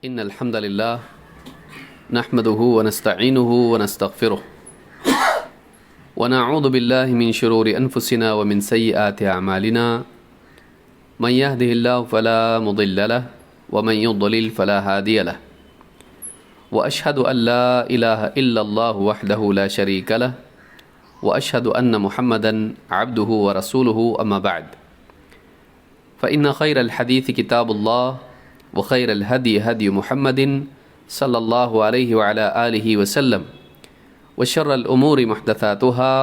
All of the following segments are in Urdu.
إن الحمد لله نحمده ونستعينه ونستغفره ونعوذ بالله من شرور أنفسنا ومن سيئات أعمالنا من يهده الله فلا مضل له ومن يضلل فلا هادي له وأشهد أن لا إله إلا الله وحده لا شريك له وأشهد أن محمدا عبده ورسوله أما بعد فإن خير الحديث كتاب الله وخير الهدي هدي محمد صلى الله عليه وعلى آله وسلم وشر الأمور محدثاتها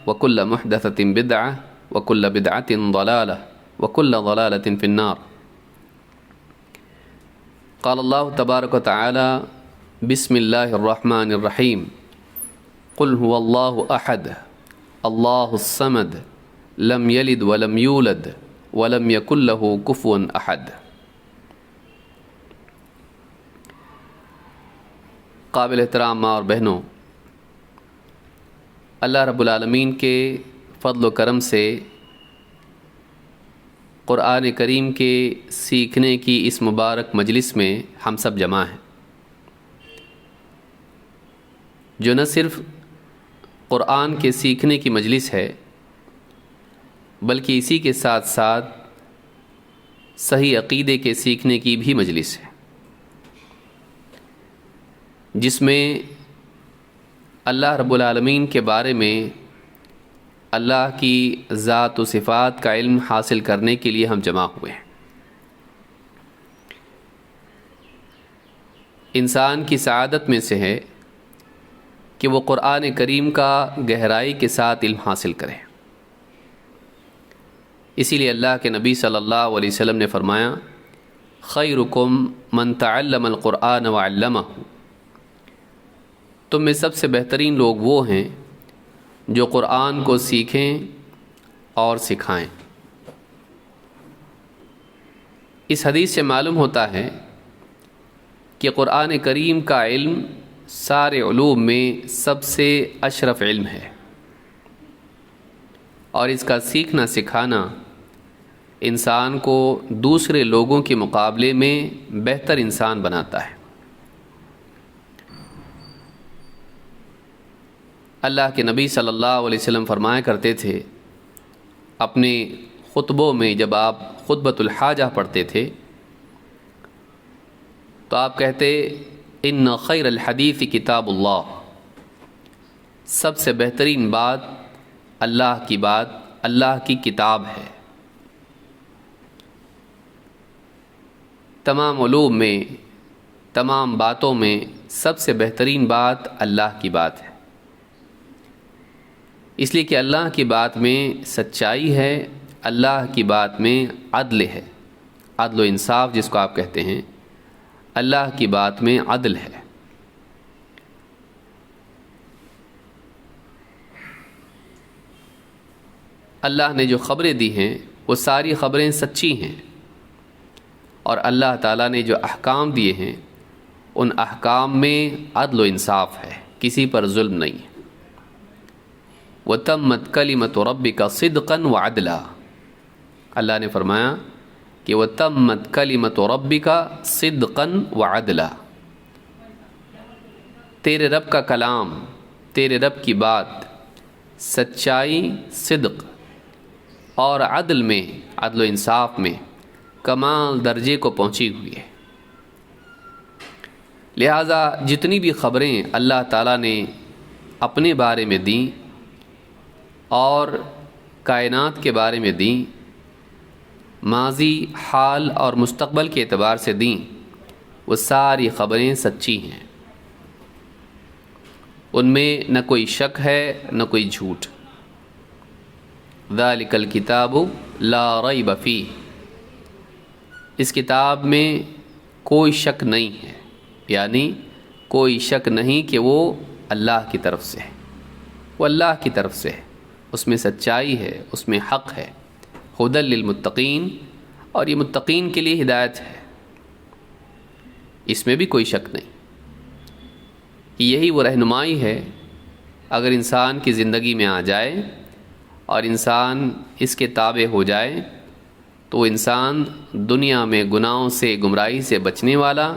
وكل محدثة بدعة وكل بدعة ضلالة وكل ضلالة في النار. قال الله تبارك وتعالى بسم الله الرحمن الرحيم قل هو الله أحد الله الصمد لم يلد ولم يولد ولم يكن له كفوا أحد. قابل احترام ماں اور بہنوں، اللہ رب العالمین کے فضل و کرم سے قرآن کریم کے سیکھنے کی اس مبارک مجلس میں ہم سب جمع ہیں، جو نہ صرف قرآن کے سیکھنے کی مجلس ہے بلکہ اسی کے ساتھ ساتھ صحیح عقیدے کے سیکھنے کی بھی مجلس ہے، جس میں اللہ رب العالمین کے بارے میں اللہ کی ذات و صفات کا علم حاصل کرنے کے لیے ہم جمع ہوئے ہیں۔ انسان کی سعادت میں سے ہے کہ وہ قرآن کریم کا گہرائی کے ساتھ علم حاصل کرے۔ اسی لیے اللہ کے نبی صلی اللہ علیہ وسلم نے فرمایا خیرکم من تعلم القرآن وعلمہ، تم میں سب سے بہترین لوگ وہ ہیں جو قرآن کو سیکھیں اور سکھائیں۔ اس حدیث سے معلوم ہوتا ہے کہ قرآن کریم کا علم سارے علوم میں سب سے اشرف علم ہے، اور اس کا سیکھنا سکھانا انسان کو دوسرے لوگوں کے مقابلے میں بہتر انسان بناتا ہے۔ اللہ کے نبی صلی اللہ علیہ وسلم فرمایا کرتے تھے اپنے خطبوں میں، جب آپ خطبۃ الحاجہ پڑھتے تھے تو آپ کہتے ان خیر الحدیث کتاب اللہ، سب سے بہترین بات اللہ کی کتاب ہے۔ تمام علوم میں، تمام باتوں میں سب سے بہترین بات اللہ کی بات ہے، اس لیے کہ اللہ کی بات میں سچائی ہے، اللہ کی بات میں عدل ہے، عدل و انصاف جس کو آپ کہتے ہیں، اللہ کی بات میں عدل ہے۔ اللہ نے جو خبریں دی ہیں وہ ساری خبریں سچی ہیں، اور اللہ تعالیٰ نے جو احکام دیے ہیں ان احکام میں عدل و انصاف ہے، کسی پر ظلم نہیں ہے۔ وَتَمَّتْ كَلِمَةُ رَبِّكَ صِدْقًا وَعَدْلًا، اللہ نے فرمایا کہ وَتَمَّتْ كَلِمَةُ رَبِّكَ صِدْقًا وَعَدْلًا، تیرے رب کا کلام، تیرے رب کی بات سچائی، صدق اور عدل میں، عدل و انصاف میں کمال درجے کو پہنچی ہوئی ہے۔ لہٰذا جتنی بھی خبریں اللہ تعالیٰ نے اپنے بارے میں دیں اور کائنات کے بارے میں دیں، ماضی، حال اور مستقبل کے اعتبار سے دیں، وہ ساری خبریں سچی ہیں، ان میں نہ کوئی شک ہے نہ کوئی جھوٹ۔ ذالک الکتاب لا ریب فیہ، اس کتاب میں کوئی شک نہیں ہے، یعنی کوئی شک نہیں کہ وہ اللہ کی طرف سے ہے، وہ اللہ کی طرف سے ہے، اس میں سچائی ہے، اس میں حق ہے، ھدی للمتقین، اور یہ متقین کے لیے ہدایت ہے، اس میں بھی کوئی شک نہیں۔ یہی وہ رہنمائی ہے، اگر انسان کی زندگی میں آ جائے اور انسان اس کے تابع ہو جائے تو انسان دنیا میں گناہوں سے، گمراہی سے بچنے والا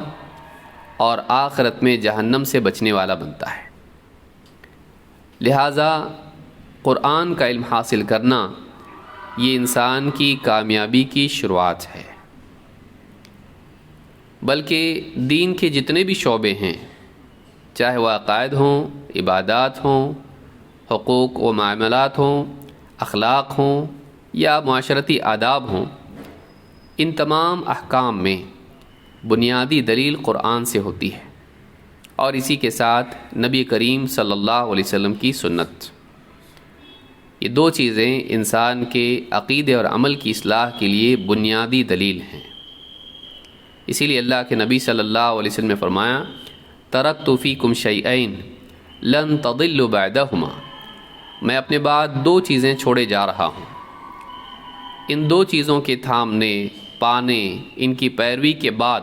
اور آخرت میں جہنم سے بچنے والا بنتا ہے۔ لہٰذا قرآن کا علم حاصل کرنا یہ انسان کی کامیابی کی شروعات ہے، بلکہ دین کے جتنے بھی شعبے ہیں، چاہے وہ عقائد ہوں، عبادات ہوں، حقوق و معاملات ہوں، اخلاق ہوں یا معاشرتی آداب ہوں، ان تمام احکام میں بنیادی دلیل قرآن سے ہوتی ہے، اور اسی کے ساتھ نبی کریم صلی اللہ علیہ وسلم کی سنت۔ یہ دو چیزیں انسان کے عقیدے اور عمل کی اصلاح کے لیے بنیادی دلیل ہیں۔ اسی لیے اللہ کے نبی صلی اللہ علیہ وسلم نے فرمایا، ترکت فیکم شیئین لن تضلوا بعدہما، میں اپنے بعد دو چیزیں چھوڑے جا رہا ہوں، ان دو چیزوں کے تھامنے پانے، ان کی پیروی کے بعد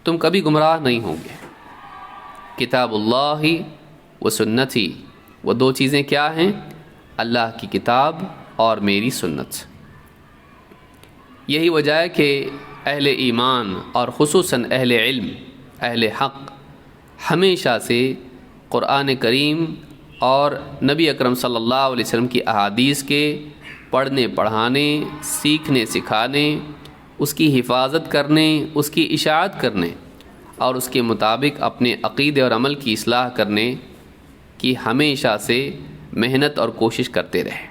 تم کبھی گمراہ نہیں ہوں گے۔ کتاب اللہ و سنتی، وہ دو چیزیں کیا ہیں؟ اللہ کی کتاب اور میری سنت۔ یہی وجہ ہے کہ اہل ایمان اور خصوصاً اہل علم، اہل حق ہمیشہ سے قرآن کریم اور نبی اکرم صلی اللہ علیہ وسلم کی احادیث کے پڑھنے پڑھانے، سیکھنے سکھانے، اس کی حفاظت کرنے، اس کی اشاعت کرنے اور اس کے مطابق اپنے عقیدے اور عمل کی اصلاح کرنے کی ہمیشہ سے محنت اور کوشش کرتے رہے،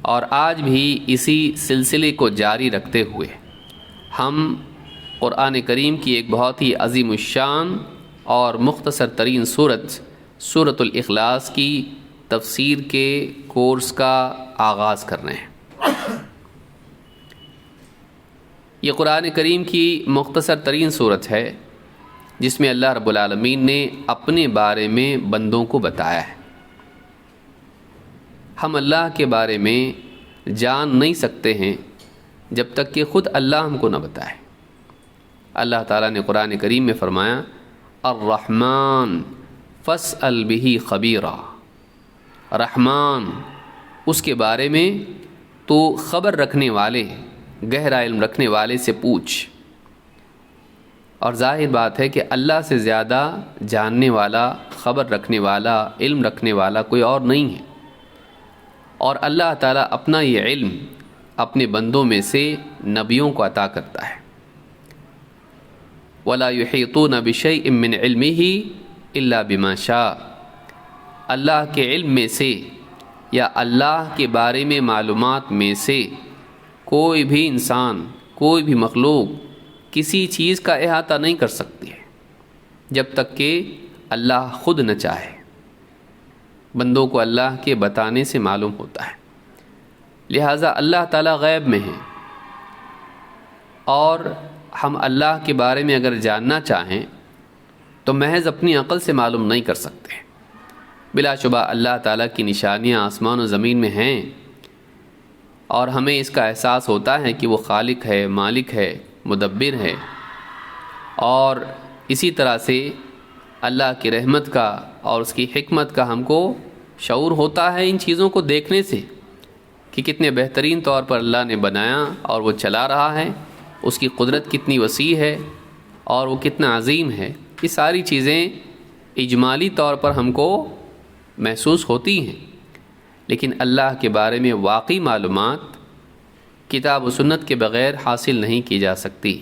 اور آج بھی اسی سلسلے کو جاری رکھتے ہوئے ہم قرآن کریم کی ایک بہت ہی عظیم الشان اور مختصر ترین سورۃ الاخلاص کی تفسیر کے کورس کا آغاز کر رہے ہیں۔ یہ قرآن کریم کی مختصر ترین سورت ہے جس میں اللہ رب العالمین نے اپنے بارے میں بندوں کو بتایا ہے۔ ہم اللہ کے بارے میں جان نہیں سکتے ہیں جب تک کہ خود اللہ ہم کو نہ بتائے۔ اللہ تعالیٰ نے قرآن کریم میں فرمایا، الرحمن فاسأل بہ خبیرا، رحمان اس کے بارے میں تو خبر رکھنے والے، گہرا علم رکھنے والے سے پوچھ۔ اور ظاہر بات ہے کہ اللہ سے زیادہ جاننے والا، خبر رکھنے والا، علم رکھنے والا کوئی اور نہیں ہے، اور اللہ تعالیٰ اپنا یہ علم اپنے بندوں میں سے نبیوں کو عطا کرتا ہے۔ وَلَا يُحِيطُونَ بِشَيْءٍ مِّنْ عِلْمِهِ إِلَّا بِمَا شَاءَ، اللہ کے علم میں سے یا اللہ کے بارے میں معلومات میں سے کوئی بھی انسان، کوئی بھی مخلوق کسی چیز کا احاطہ نہیں کر سکتی ہے جب تک کہ اللہ خود نہ چاہے۔ بندوں کو اللہ کے بتانے سے معلوم ہوتا ہے، لہٰذا اللہ تعالیٰ غیب میں ہے، اور ہم اللہ کے بارے میں اگر جاننا چاہیں تو محض اپنی عقل سے معلوم نہیں کر سکتے۔ بلا شبہ اللہ تعالیٰ کی نشانیاں آسمان و زمین میں ہیں، اور ہمیں اس کا احساس ہوتا ہے کہ وہ خالق ہے، مالک ہے، مدبر ہے، اور اسی طرح سے اللہ کی رحمت کا اور اس کی حکمت کا ہم کو شعور ہوتا ہے ان چیزوں کو دیکھنے سے کہ کتنے بہترین طور پر اللہ نے بنایا اور وہ چلا رہا ہے، اس کی قدرت کتنی وسیع ہے اور وہ کتنا عظیم ہے۔ یہ ساری چیزیں اجمالی طور پر ہم کو محسوس ہوتی ہیں، لیکن اللہ کے بارے میں واقعی معلومات کتاب و سنت کے بغیر حاصل نہیں کی جا سکتی،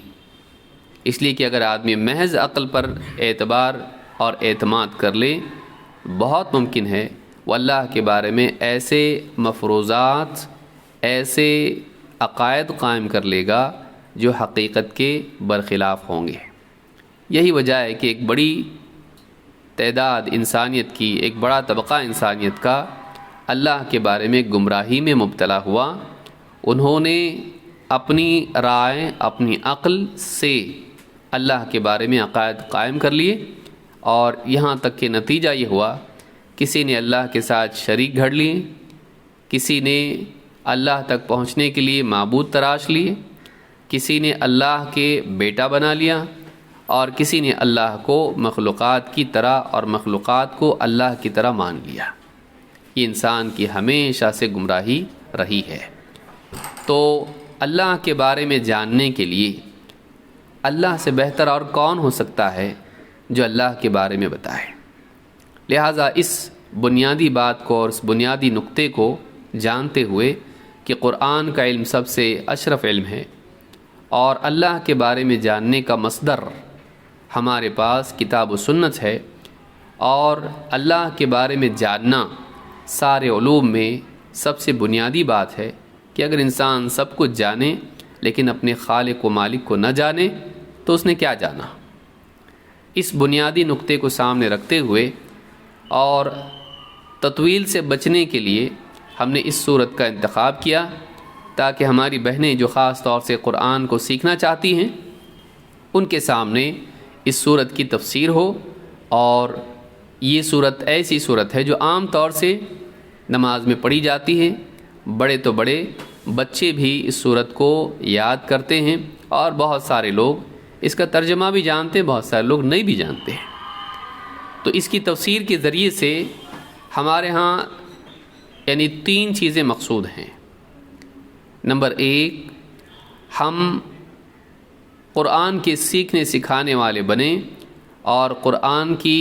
اس لیے کہ اگر آدمی محض عقل پر اعتبار اور اعتماد کر لے، بہت ممکن ہے وہ اللہ کے بارے میں ایسے مفروضات، ایسے عقائد قائم کر لے گا جو حقیقت کے برخلاف ہوں گے۔ یہی وجہ ہے کہ ایک بڑی تعداد انسانیت کی، ایک بڑا طبقہ انسانیت کا اللہ کے بارے میں گمراہی میں مبتلا ہوا۔ انہوں نے اپنی رائے، اپنی عقل سے اللہ کے بارے میں عقائد قائم کر لیے، اور یہاں تک کہ نتیجہ یہ ہوا، کسی نے اللہ کے ساتھ شریک گھڑ لیے، کسی نے اللہ تک پہنچنے کے لیے معبود تراش لیے، کسی نے اللہ کے بیٹا بنا لیا، اور کسی نے اللہ کو مخلوقات کی طرح اور مخلوقات کو اللہ کی طرح مان لیا۔ یہ انسان کی ہمیشہ سے گمراہی رہی ہے۔ تو اللہ کے بارے میں جاننے کے لیے، اللہ سے بہتر اور کون ہو سکتا ہے جو اللہ کے بارے میں بتائے۔ لہٰذا اس بنیادی بات کو اور اس بنیادی نقطے کو جانتے ہوئے کہ قرآن کا علم سب سے اشرف علم ہے اور اللہ کے بارے میں جاننے کا مصدر ہمارے پاس کتاب و سنت ہے، اور اللہ کے بارے میں جاننا سارے علوم میں سب سے بنیادی بات ہے کہ اگر انسان سب کچھ جانے لیکن اپنے خالق و مالک کو نہ جانے تو اس نے کیا جانا۔ اس بنیادی نقطے کو سامنے رکھتے ہوئے اور تطویل سے بچنے کے لیے ہم نے اس صورت کا انتخاب کیا تاکہ ہماری بہنیں جو خاص طور سے قرآن کو سیکھنا چاہتی ہیں ان کے سامنے اس صورت کی تفسیر ہو۔ اور یہ صورت ایسی صورت ہے جو عام طور سے نماز میں پڑھی جاتی ہے، بڑے تو بڑے بچے بھی اس صورت کو یاد کرتے ہیں، اور بہت سارے لوگ اس کا ترجمہ بھی جانتے ہیں، بہت سارے لوگ نہیں بھی جانتے ہیں۔ تو اس کی تفسیر کے ذریعے سے ہمارے ہاں یعنی 3 چیزیں مقصود ہیں۔ نمبر 1، ہم قرآن کے سیکھنے سکھانے والے بنیں اور قرآن کی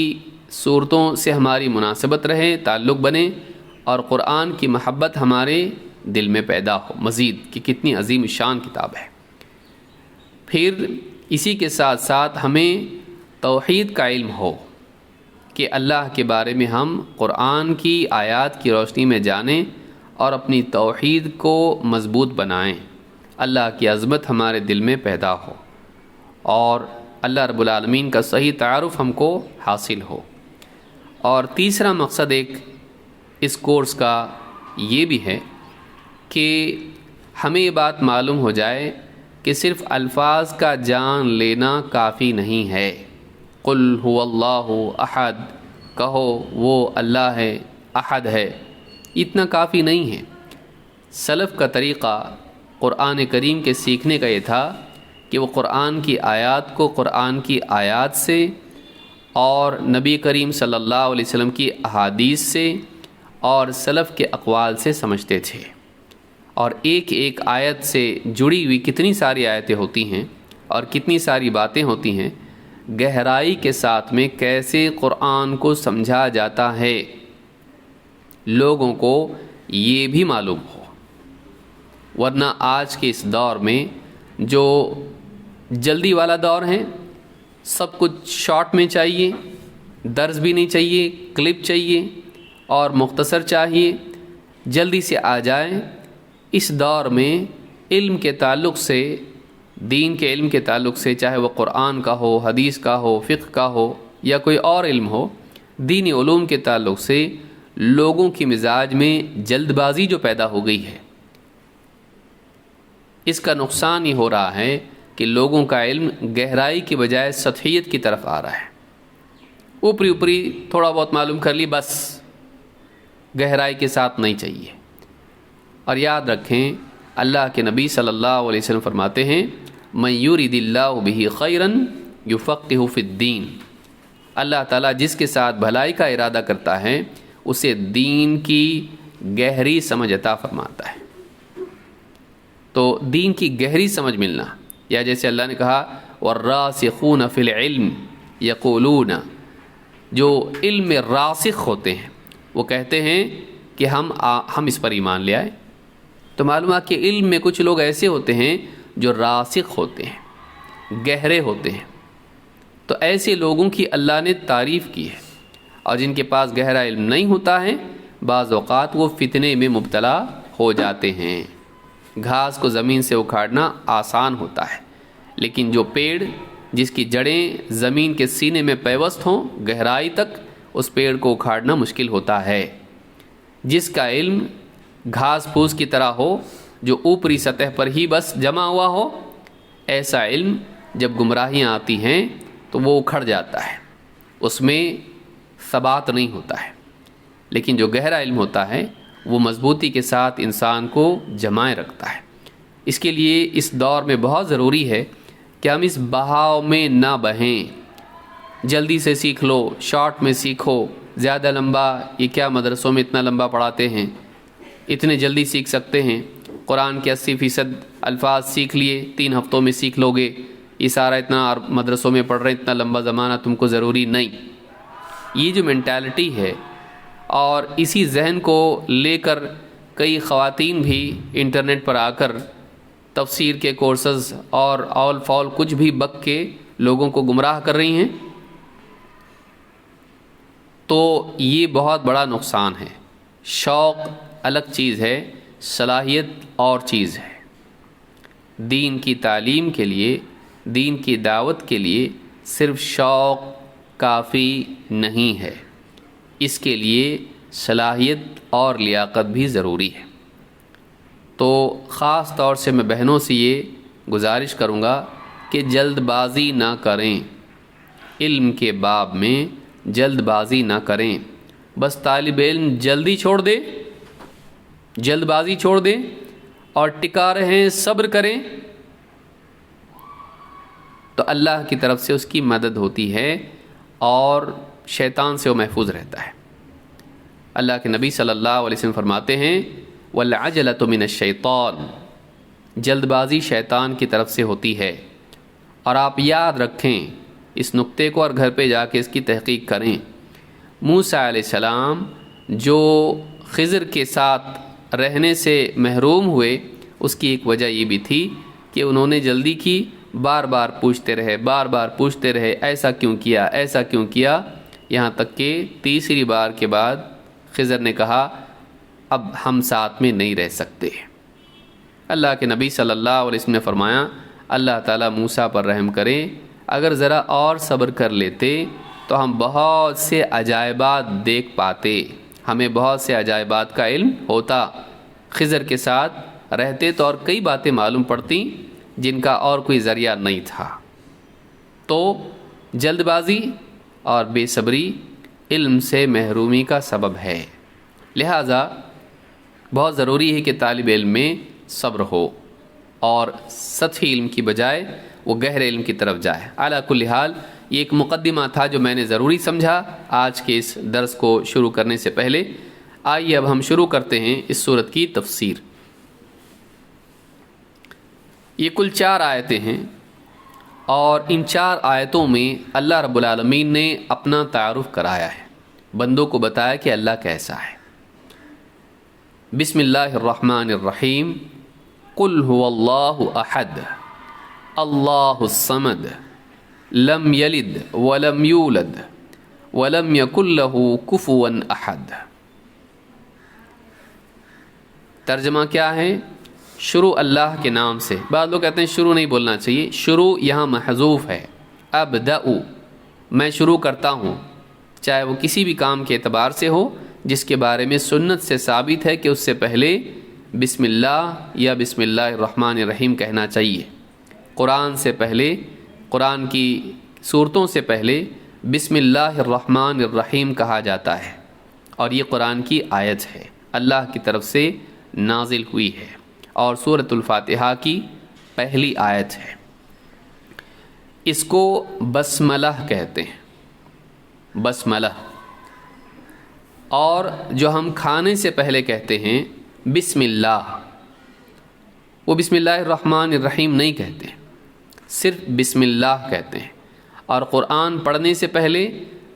صورتوں سے ہماری مناسبت رہے، تعلق بنے، اور قرآن کی محبت ہمارے دل میں پیدا ہو مزید کہ کتنی عظیم شان کتاب ہے۔ پھر اسی کے ساتھ ساتھ ہمیں توحید کا علم ہو کہ اللہ کے بارے میں ہم قرآن کی آیات کی روشنی میں جانیں اور اپنی توحید کو مضبوط بنائیں، اللہ کی عظمت ہمارے دل میں پیدا ہو اور اللہ رب العالمین کا صحیح تعارف ہم کو حاصل ہو۔ اور تیسرا مقصد ایک اس کورس کا یہ بھی ہے کہ ہمیں یہ بات معلوم ہو جائے کہ صرف الفاظ کا جان لینا کافی نہیں ہے۔ قل هو اللہ احد، کہو وہ اللہ ہے، احد ہے، اتنا کافی نہیں ہے۔ سلف کا طریقہ قرآن کریم کے سیکھنے کا یہ تھا کہ وہ قرآن کی آیات کو قرآن کی آیات سے اور نبی کریم صلی اللہ علیہ وسلم کی احادیث سے اور سلف کے اقوال سے سمجھتے تھے، اور ایک ایک آیت سے جڑی ہوئی کتنی ساری آیتیں ہوتی ہیں اور کتنی ساری باتیں ہوتی ہیں، گہرائی کے ساتھ میں کیسے قرآن کو سمجھا جاتا ہے لوگوں کو یہ بھی معلوم ہو۔ ورنہ آج کے اس دور میں جو جلدی والا دور ہے، سب کچھ شارٹ میں چاہیے، درس بھی نہیں چاہیے، کلپ چاہیے اور مختصر چاہیے، جلدی سے آ جائے۔ اس دور میں علم کے تعلق سے، دین کے علم کے تعلق سے، چاہے وہ قرآن کا ہو، حدیث کا ہو، فقہ کا ہو یا کوئی اور علم ہو، دینی علوم کے تعلق سے لوگوں کی مزاج میں جلد بازی جو پیدا ہو گئی ہے، اس کا نقصان یہ ہو رہا ہے کہ لوگوں کا علم گہرائی کی بجائے سطحیت کی طرف آ رہا ہے۔ اوپری اوپری تھوڑا بہت معلوم کر لی، بس گہرائی کے ساتھ نہیں چاہیے۔ اور یاد رکھیں اللہ کے نبی صلی اللہ علیہ وسلم فرماتے ہیں من یرید اللہ بہ خیرا یفقہہ فی الدین، اللہ تعالیٰ جس کے ساتھ بھلائی کا ارادہ کرتا ہے اسے دین کی گہری سمجھ عطا فرماتا ہے۔ تو دین کی گہری سمجھ ملنا، یا جیسے اللہ نے کہا والراسخون فی العلم یقولون، جو علم میں راسخ ہوتے ہیں وہ کہتے ہیں کہ ہم اس پر ایمان لے آئے۔ تو معلوم ہے کہ علم میں کچھ لوگ ایسے ہوتے ہیں جو راسخ ہوتے ہیں، گہرے ہوتے ہیں، تو ایسے لوگوں کی اللہ نے تعریف کی ہے۔ اور جن کے پاس گہرا علم نہیں ہوتا ہے، بعض اوقات وہ فتنے میں مبتلا ہو جاتے ہیں۔ گھاس کو زمین سے اکھاڑنا آسان ہوتا ہے، لیکن جو پیڑ جس کی جڑیں زمین کے سینے میں پیوست ہوں گہرائی تک، اس پیڑ کو اکھاڑنا مشکل ہوتا ہے۔ جس کا علم گھاس پھوس کی طرح ہو، جو اوپری سطح پر ہی بس جمع ہوا ہو، ایسا علم جب گمراہیاں آتی ہیں تو وہ اکھڑ جاتا ہے، اس میں ثبات نہیں ہوتا ہے۔ لیکن جو گہرا علم ہوتا ہے وہ مضبوطی کے ساتھ انسان کو جمائے رکھتا ہے۔ اس کے لیے اس دور میں بہت ضروری ہے کہ ہم اس بہاؤ میں نہ بہیں، جلدی سے سیکھ لو، شارٹ میں سیکھو، زیادہ لمبا یہ کیا مدرسوں میں اتنا لمبا پڑھاتے ہیں، اتنے جلدی سیکھ سکتے ہیں، قرآن کے 80% الفاظ سیکھ لیے 3 ہفتوں میں سیکھ لو گے، یہ سارا اتنا مدرسوں میں پڑھ رہے ہیں، اتنا لمبا زمانہ تم کو ضروری نہیں. یہ جو مینٹالٹی ہے اور اسی ذہن کو لے کر کئی خواتین بھی انٹرنیٹ پر آ کر تفسیر کے کورسز اور اول فول کچھ بھی بک کے لوگوں کو گمراہ کر رہی ہیں، تو یہ بہت بڑا نقصان ہے. شوق الگ چیز ہے، صلاحیت اور چیز ہے. دین کی تعلیم کے لیے، دین کی دعوت کے لیے صرف شوق کافی نہیں ہے، اس کے لیے صلاحیت اور لیاقت بھی ضروری ہے. تو خاص طور سے میں بہنوں سے یہ گزارش کروں گا کہ جلد بازی نہ کریں، علم کے باب میں جلد بازی نہ کریں. بس طالب علم جلدی چھوڑ دے، جلد بازی چھوڑ دیں اور ٹکا رہیں، صبر کریں تو اللہ کی طرف سے اس کی مدد ہوتی ہے اور شیطان سے وہ محفوظ رہتا ہے. اللہ کے نبی صلی اللہ علیہ وسلم فرماتے ہیں وَالْعَجَلَةُ مِنَ الشَّيْطَانِ، جلد بازی شیطان کی طرف سے ہوتی ہے. اور آپ یاد رکھیں اس نقطے کو اور گھر پہ جا کے اس کی تحقیق کریں. موسیٰ علیہ السلام جو خضر کے ساتھ رہنے سے محروم ہوئے، اس کی ایک وجہ یہ بھی تھی کہ انہوں نے جلدی کی، بار بار پوچھتے رہے ایسا کیوں کیا، ایسا کیوں کیا، یہاں تک کہ تیسری بار کے بعد خضر نے کہا اب ہم ساتھ میں نہیں رہ سکتے. اللہ کے نبی صلی اللہ علیہ وسلم نے فرمایا اللہ تعالیٰ موسیٰ پر رحم کرے، اگر ذرا اور صبر کر لیتے تو ہم بہت سے عجائبات دیکھ پاتے، ہمیں بہت سے عجائبات کا علم ہوتا. خضر کے ساتھ رہتے تو اور کئی باتیں معلوم پڑتی جن کا اور کوئی ذریعہ نہیں تھا. تو جلد بازی اور بے صبری علم سے محرومی کا سبب ہے. لہٰذا بہت ضروری ہے کہ طالب علم میں صبر ہو اور سطحی علم کی بجائے وہ گہرے علم کی طرف جائے. علی کل حال یہ ایک مقدمہ تھا جو میں نے ضروری سمجھا آج کے اس درس کو شروع کرنے سے پہلے. آئیے اب ہم شروع کرتے ہیں اس سورت کی تفسیر. یہ کل 4 آیتیں ہیں اور ان 4 آیتوں میں اللہ رب العالمین نے اپنا تعارف کرایا ہے، بندوں کو بتایا کہ اللہ کیسا ہے. بسم اللہ الرحمن الرحیم. قل هو اللہ احد اللہ الصمد لم یلد ولم یولد ولم یکن لہ کفوا احد. ترجمہ کیا ہے؟ شروع اللہ کے نام سے. بعض لوگ کہتے ہیں شروع نہیں بولنا چاہیے، شروع یہاں محذوف ہے. ابدأ، میں شروع کرتا ہوں، چاہے وہ کسی بھی کام کے اعتبار سے ہو جس کے بارے میں سنت سے ثابت ہے کہ اس سے پہلے بسم اللہ یا بسم اللہ الرحمن الرحیم کہنا چاہیے. قرآن سے پہلے، قرآن کی صورتوں سے پہلے بسم اللہ الرحمن الرحیم کہا جاتا ہے اور یہ قرآن کی آیت ہے، اللہ کی طرف سے نازل ہوئی ہے اور سورۃ الفاتحہ کی پہلی آیت ہے. اس کو بسملہ کہتے ہیں، بسملہ. اور جو ہم کھانے سے پہلے کہتے ہیں بسم اللہ، وہ بسم اللہ الرحمن الرحیم نہیں کہتے، صرف بسم اللہ کہتے ہیں. اور قرآن پڑھنے سے پہلے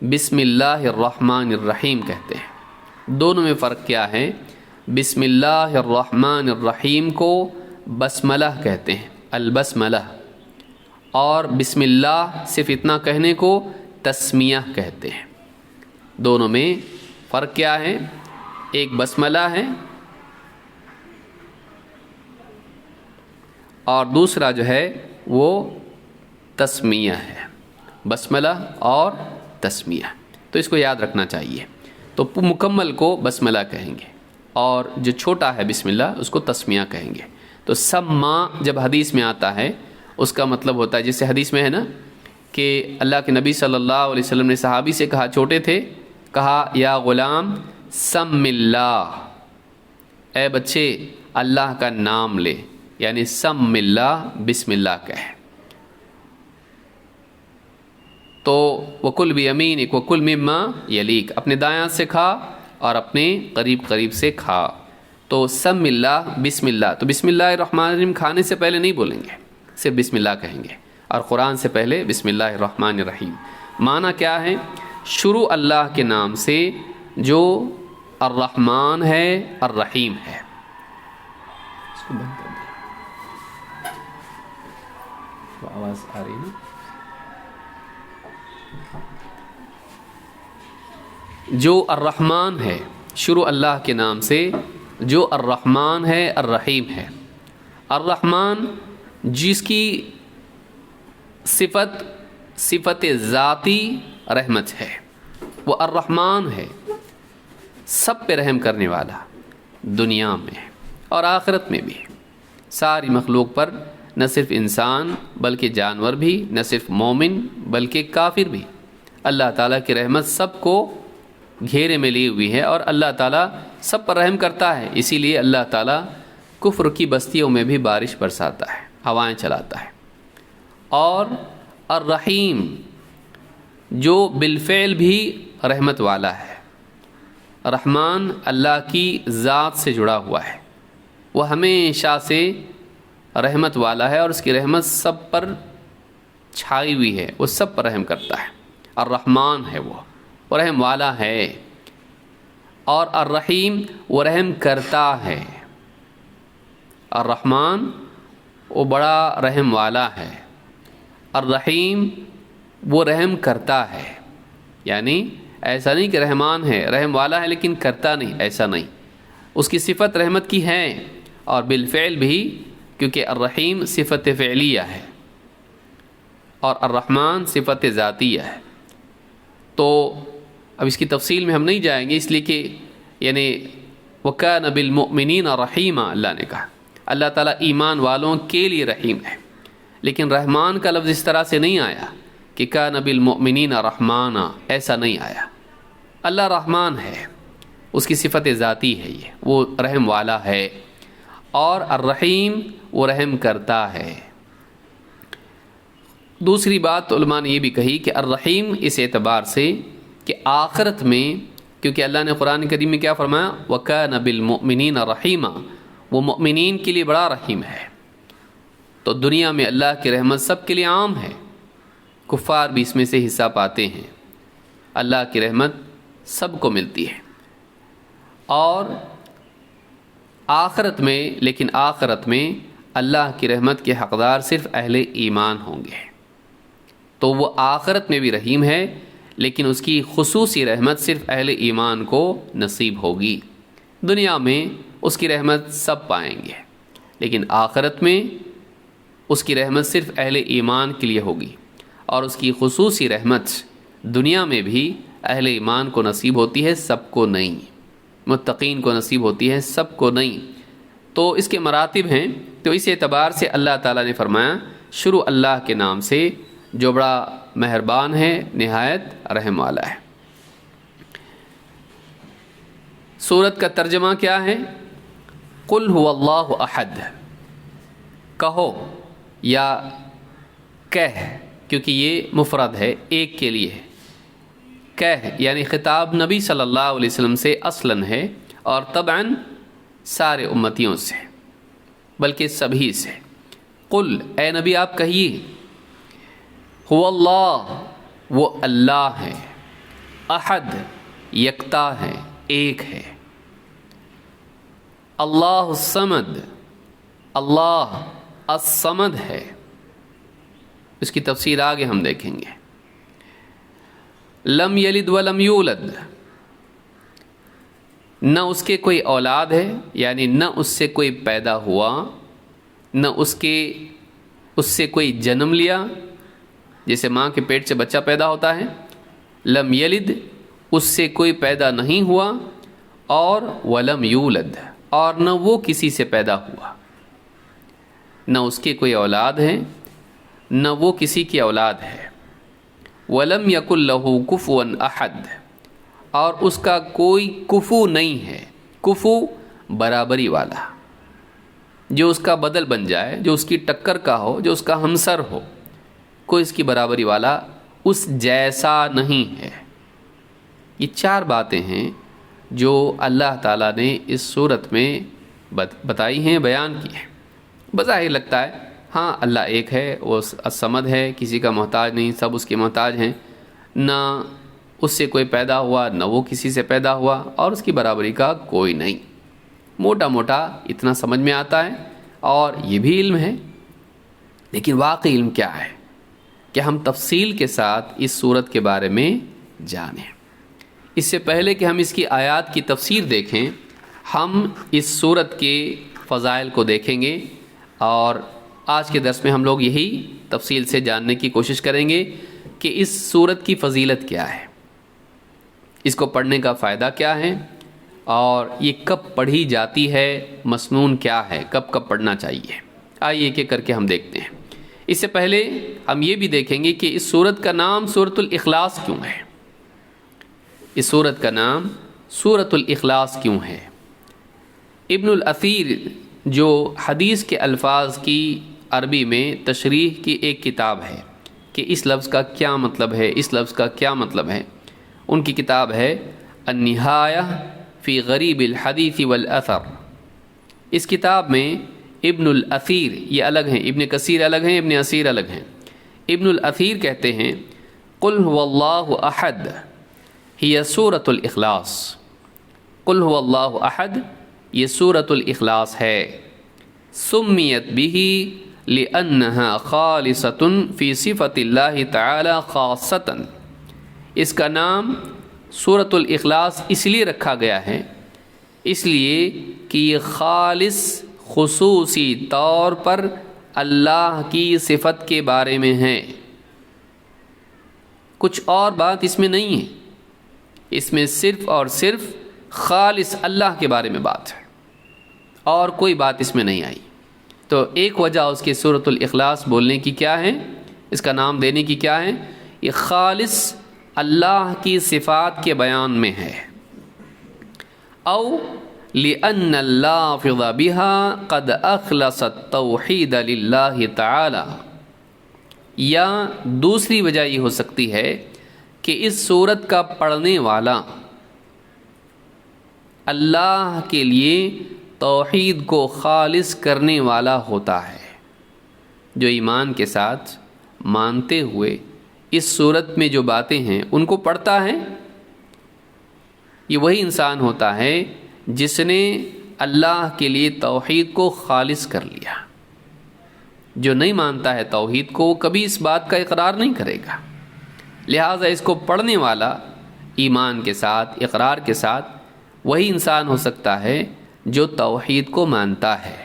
بسم اللہ الرحمن الرحیم کہتے ہیں. دونوں میں فرق کیا ہے؟ بسم اللہ الرحمن الرحیم کو بسملہ کہتے ہیں، البسملہ، اور بسم اللہ صرف اتنا کہنے کو تسمیہ کہتے ہیں. دونوں میں فرق کیا ہے؟ ایک بسملہ ہے اور دوسرا جو ہے وہ تسمیہ ہے. بسملہ اور تسمیہ، تو اس کو یاد رکھنا چاہیے. تو مکمل کو بسملہ کہیں گے اور جو چھوٹا ہے بسم اللہ اس کو تسمیہ کہیں گے. تو سما جب حدیث میں آتا ہے اس کا مطلب ہوتا ہے، جیسے حدیث میں ہے نا کہ اللہ کے نبی صلی اللہ علیہ وسلم نے صحابی سے کہا، چھوٹے تھے، کہا یا غلام سم اللہ، اے بچے اللہ کا نام لے، یعنی سم اللہ، بسم اللہ کہے. تو وکل بیمینک وکل مما یلیک، اپنے دایاں سے کھا اور اپنے قریب قریب سے کھا. تو سم اللہ، بسم اللہ. تو بسم اللہ الرحمن الرحیم کھانے سے پہلے نہیں بولیں گے، صرف بسم اللہ کہیں گے. اور قرآن سے پہلے بسم اللہ الرحمن الرحیم۔ معنی کیا ہے؟ شروع اللہ کے نام سے جو الرحمن ہے الرحیم ہے۔ اس کو بند کر دیں، تو آواز آ رہی ہے نا؟ جو الرحمن ہے، شروع اللہ کے نام سے جو الرحمن ہے الرحیم ہے۔ الرحمن جس کی صفت ذاتی رحمت ہے، وہ الرحمن ہے، سب پہ رحم کرنے والا، دنیا میں اور آخرت میں بھی، ساری مخلوق پر، نہ صرف انسان بلکہ جانور بھی، نہ صرف مومن بلکہ کافر بھی۔ اللہ تعالیٰ کی رحمت سب کو گھیرے میں لی ہوئی ہے اور اللہ تعالیٰ سب پر رحم کرتا ہے۔ اسی لیے اللہ تعالیٰ کفر کی بستیوں میں بھی بارش برساتا ہے، ہوائیں چلاتا ہے۔ اور الرحیم جو بالفعل بھی رحمت والا ہے۔ رحمان اللہ کی ذات سے جڑا ہوا ہے، وہ ہمیشہ سے رحمت والا ہے اور اس کی رحمت سب پر چھائی ہوئی ہے، وہ سب پر رحم کرتا ہے۔ الرحمن ہے وہ رحم والا ہے، اور الرحیم وہ رحم کرتا ہے۔ الرحمن وہ بڑا رحم والا ہے، الرحیم وہ رحم کرتا ہے۔ یعنی ایسا نہیں کہ رحمان ہے، رحم والا ہے لیکن کرتا نہیں، ایسا نہیں، اس کی صفت رحمت کی ہے اور بالفعل بھی، کیونکہ الرحیم صفت فعلیہ ہے اور الرحمن صفت ذاتیہ ہے۔ تو اب اس کی تفصیل میں ہم نہیں جائیں گے، اس لیے کہ یعنی وَكَانَ بِالْمُؤْمِنِينَ رَحِيمًا، اللہ نے کہا اللہ تعالیٰ ایمان والوں کے لیے رحیم ہے، لیکن رحمان کا لفظ اس طرح سے نہیں آیا کہ كَانَ بِالْمُؤْمِنِينَ رَحْمَانًا، ایسا نہیں آیا۔ اللہ رحمان ہے، اس کی صفت ذاتی ہے، یہ وہ رحم والا ہے، اور الرحیم وہ رحم کرتا ہے۔ دوسری بات علماء نے یہ بھی کہی کہ الرحیم اس اعتبار سے کہ آخرت میں، کیونکہ اللہ نے قرآن کریم میں کیا فرمایا؟ وَكَانَ بِالْمُؤْمِنِينَ رَحِيمًا، وہ مؤمنین کے لیے بڑا رحیم ہے۔ تو دنیا میں اللہ کی رحمت سب کے لیے عام ہے، کفار بھی اس میں سے حصہ پاتے ہیں، اللہ کی رحمت سب کو ملتی ہے۔ اور آخرت میں، لیکن آخرت میں اللہ کی رحمت کے حقدار صرف اہل ایمان ہوں گے، تو وہ آخرت میں بھی رحیم ہے، لیکن اس کی خصوصی رحمت صرف اہل ایمان کو نصیب ہوگی۔ دنیا میں اس کی رحمت سب پائیں گے، لیکن آخرت میں اس کی رحمت صرف اہل ایمان کے لیے ہوگی، اور اس کی خصوصی رحمت دنیا میں بھی اہل ایمان کو نصیب ہوتی ہے، سب کو نہیں، متقین کو نصیب ہوتی ہے، سب کو نہیں۔ تو اس کے مراتب ہیں، تو اس اعتبار سے اللہ تعالیٰ نے فرمایا شروع اللہ کے نام سے جو بڑا مہربان ہے، نہایت رحم والا ہے۔ سورت کا ترجمہ کیا ہے؟ قل هو اللہ احد، کہو یا کہہ، کیونکہ یہ مفرد ہے، ایک کے لیے ہے، کہہ یعنی خطاب نبی صلی اللہ علیہ وسلم سے اصلاً ہے، اور طبعاً سارے امتیوں سے، بلکہ سبھی سے۔ قل، اے نبی آپ کہیے، هو اللہ، وہ اللہ ہے، احد یکتا ہے، ایک ہے، اللہ الصمد، اللہ الصمد ہے۔ اس کی تفسیر آگے ہم دیکھیں گے۔ لم یلد ولم یولد، نہ اس کے کوئی اولاد ہے، یعنی نہ اس سے کوئی پیدا ہوا، نہ اس سے کوئی جنم لیا، جیسے ماں کے پیٹ سے بچہ پیدا ہوتا ہے۔ لم یلد، اس سے کوئی پیدا نہیں ہوا، اور ولم یولد، اور نہ وہ کسی سے پیدا ہوا، نہ اس کے کوئی اولاد ہے، نہ وہ کسی کی اولاد ہے۔ ولم یکن لہ کفوا احد، اور اس کا کوئی کفو نہیں ہے، کفو برابری والا، جو اس کا بدل بن جائے، جو اس کی ٹکر کا ہو، جو اس کا ہمسر ہو، کوئی اس کی برابری والا اس جیسا نہیں ہے۔ یہ چار باتیں ہیں جو اللہ تعالیٰ نے اس صورت میں بتائی ہیں، بیان کی ہیں۔ بظاہر لگتا ہے ہاں اللہ ایک ہے، وہ الصمد ہے، کسی کا محتاج نہیں، سب اس کے محتاج ہیں، نہ اس سے کوئی پیدا ہوا نہ وہ کسی سے پیدا ہوا، اور اس کی برابری کا کوئی نہیں۔ موٹا موٹا اتنا سمجھ میں آتا ہے، اور یہ بھی علم ہے، لیکن واقعی علم کیا ہے کہ ہم تفصیل کے ساتھ اس صورت کے بارے میں جانیں۔ اس سے پہلے کہ ہم اس کی آیات کی تفسیر دیکھیں، ہم اس صورت کے فضائل کو دیکھیں گے، اور آج کے درس میں ہم لوگ یہی تفصیل سے جاننے کی کوشش کریں گے کہ اس صورت کی فضیلت کیا ہے، اس کو پڑھنے کا فائدہ کیا ہے، اور یہ کب پڑھی جاتی ہے، مسنون کیا ہے، کب کب پڑھنا چاہیے۔ آئیے ایک ایک کر کے ہم دیکھتے ہیں۔ اس سے پہلے ہم یہ بھی دیکھیں گے کہ اس سورت کا نام سورۃ الاخلاص کیوں ہے، اس سورت کا نام سورۃ الاخلاص کیوں ہے۔ ابن الاثیر جو حدیث کے الفاظ کی عربی میں تشریح کی ایک کتاب ہے کہ اس لفظ کا کیا مطلب ہے، اس لفظ کا کیا مطلب ہے، ان کی کتاب ہے النہایہ فی غریب الحدیث والاثر۔ اس کتاب میں ابن الاثیر، یہ الگ ہیں، ابن کثیر الگ ہیں، ابن اثیر الگ ہیں۔ ابن الاثیر کہتے ہیں قل هو اللہ احد ہی سورۃ الاخلاص، قل هو اللہ احد یہ سورۃ الاخلاص ہے، سمیت به لأنها خالصۃ فی صفۃ اللہ تعالی خاصۃ، اس کا نام سورۃ الاخلاص اس لیے رکھا گیا ہے، اس لیے کہ یہ خالص خصوصی طور پر اللہ کی صفت کے بارے میں ہے، کچھ اور بات اس میں نہیں ہے، اس میں صرف اور صرف خالص اللہ کے بارے میں بات ہے، اور کوئی بات اس میں نہیں آئی۔ تو ایک وجہ اس کے سورۃ الاخلاص بولنے کی کیا ہے، اس کا نام دینے کی کیا ہے، یہ خالص اللہ کی صفات کے بیان میں ہے، او لأن اللافظ بها قد اخلص التوحید للہ تعالی، یا دوسری وجہ یہ ہو سکتی ہے کہ اس سورت کا پڑھنے والا اللہ کے لیے توحید کو خالص کرنے والا ہوتا ہے، جو ایمان کے ساتھ مانتے ہوئے اس صورت میں جو باتیں ہیں ان کو پڑھتا ہے، یہ وہی انسان ہوتا ہے جس نے اللہ کے لیے توحید کو خالص کر لیا۔ جو نہیں مانتا ہے توحید کو، وہ کبھی اس بات کا اقرار نہیں کرے گا، لہٰذا اس کو پڑھنے والا ایمان کے ساتھ، اقرار کے ساتھ وہی انسان ہو سکتا ہے جو توحید کو مانتا ہے۔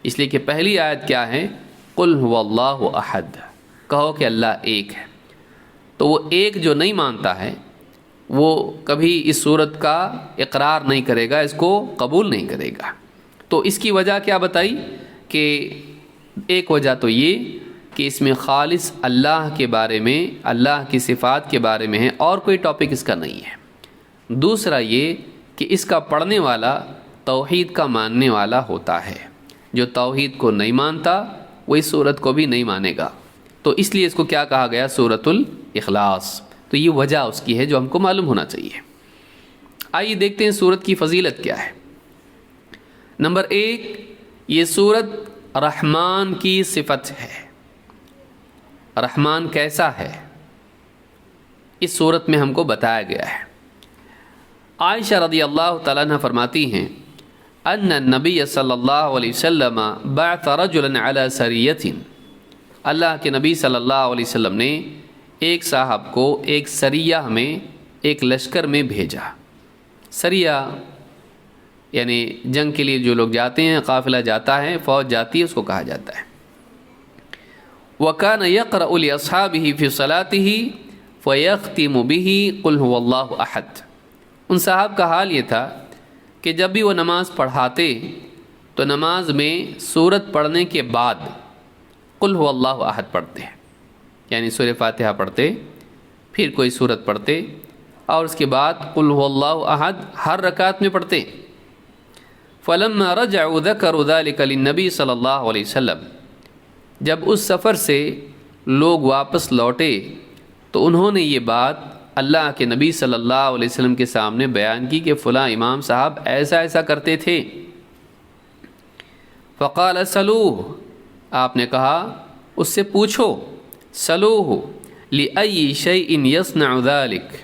اس لیے کہ پہلی آیت کیا ہے، قل هو اللہ احد، کہو کہ اللہ ایک ہے، تو وہ ایک جو نہیں مانتا ہے وہ کبھی اس صورت کا اقرار نہیں کرے گا، اس کو قبول نہیں کرے گا۔ تو اس کی وجہ کیا بتائی کہ ایک وجہ تو یہ کہ اس میں خالص اللہ کے بارے میں، اللہ کی صفات کے بارے میں ہے، اور کوئی ٹاپک اس کا نہیں ہے۔ دوسرا یہ کہ اس کا پڑھنے والا توحید کا ماننے والا ہوتا ہے، جو توحید کو نہیں مانتا وہ اس صورت کو بھی نہیں مانے گا، تو اس لیے اس کو کیا کہا گیا، سورۃ الاخلاص۔ تو یہ وجہ اس کی ہے جو ہم کو معلوم ہونا چاہیے۔ آئیے دیکھتے ہیں سورت کی فضیلت کیا ہے۔ نمبر 1، یہ سورت رحمان کی صفت ہے۔ رحمان کیسا ہے اس سورت میں ہم کو بتایا گیا ہے۔ عائشہ رضی اللہ تعالیٰ عنہ فرماتی ہیں ان النبی صلی اللہ علیہ وسلم بعث رجلا علی سریۃ، اللہ کے نبی صلی اللہ علیہ وسلم نے ایک صاحب کو ایک سریہ میں، ایک لشکر میں بھیجا۔ سریہ یعنی جنگ کے لیے جو لوگ جاتے ہیں، قافلہ جاتا ہے، فوج جاتی ہے، اس کو کہا جاتا ہے۔ وَكَانَ يَقْرَأُ لِأَصْحَابِهِ فِي صَلَاتِهِ فَيَخْتِمُ بِهِ قُلْ هُوَ اللَّهُ أَحَدٌ۔ ان صاحب کا حال یہ تھا کہ جب بھی وہ نماز پڑھاتے تو نماز میں سورت پڑھنے کے بعد قُلْ هُوَ اللَّهُ أَحَدٌ پڑھتے ہیں، یعنی سورہ فاتحہ پڑھتے، پھر کوئی سورت پڑھتے، اور اس کے بعد قُلْ هُوَ اللَّهُ أَحَدٌ ہر رکعت میں پڑھتے۔ فَلَمَّا رَجَعُوا ذَكَرُوا ذَلِكَ لِلنَّبِي صلی اللہ علیہ وسلم، جب اس سفر سے لوگ واپس لوٹے تو انہوں نے یہ بات اللہ کے نبی صلی اللہ علیہ وسلم کے سامنے بیان کی کہ فلاں امام صاحب ایسا ایسا کرتے تھے۔ فقال اسألوه، آپ نے کہا اس سے پوچھو، سلوہ لأی شیء یصنع ذلک،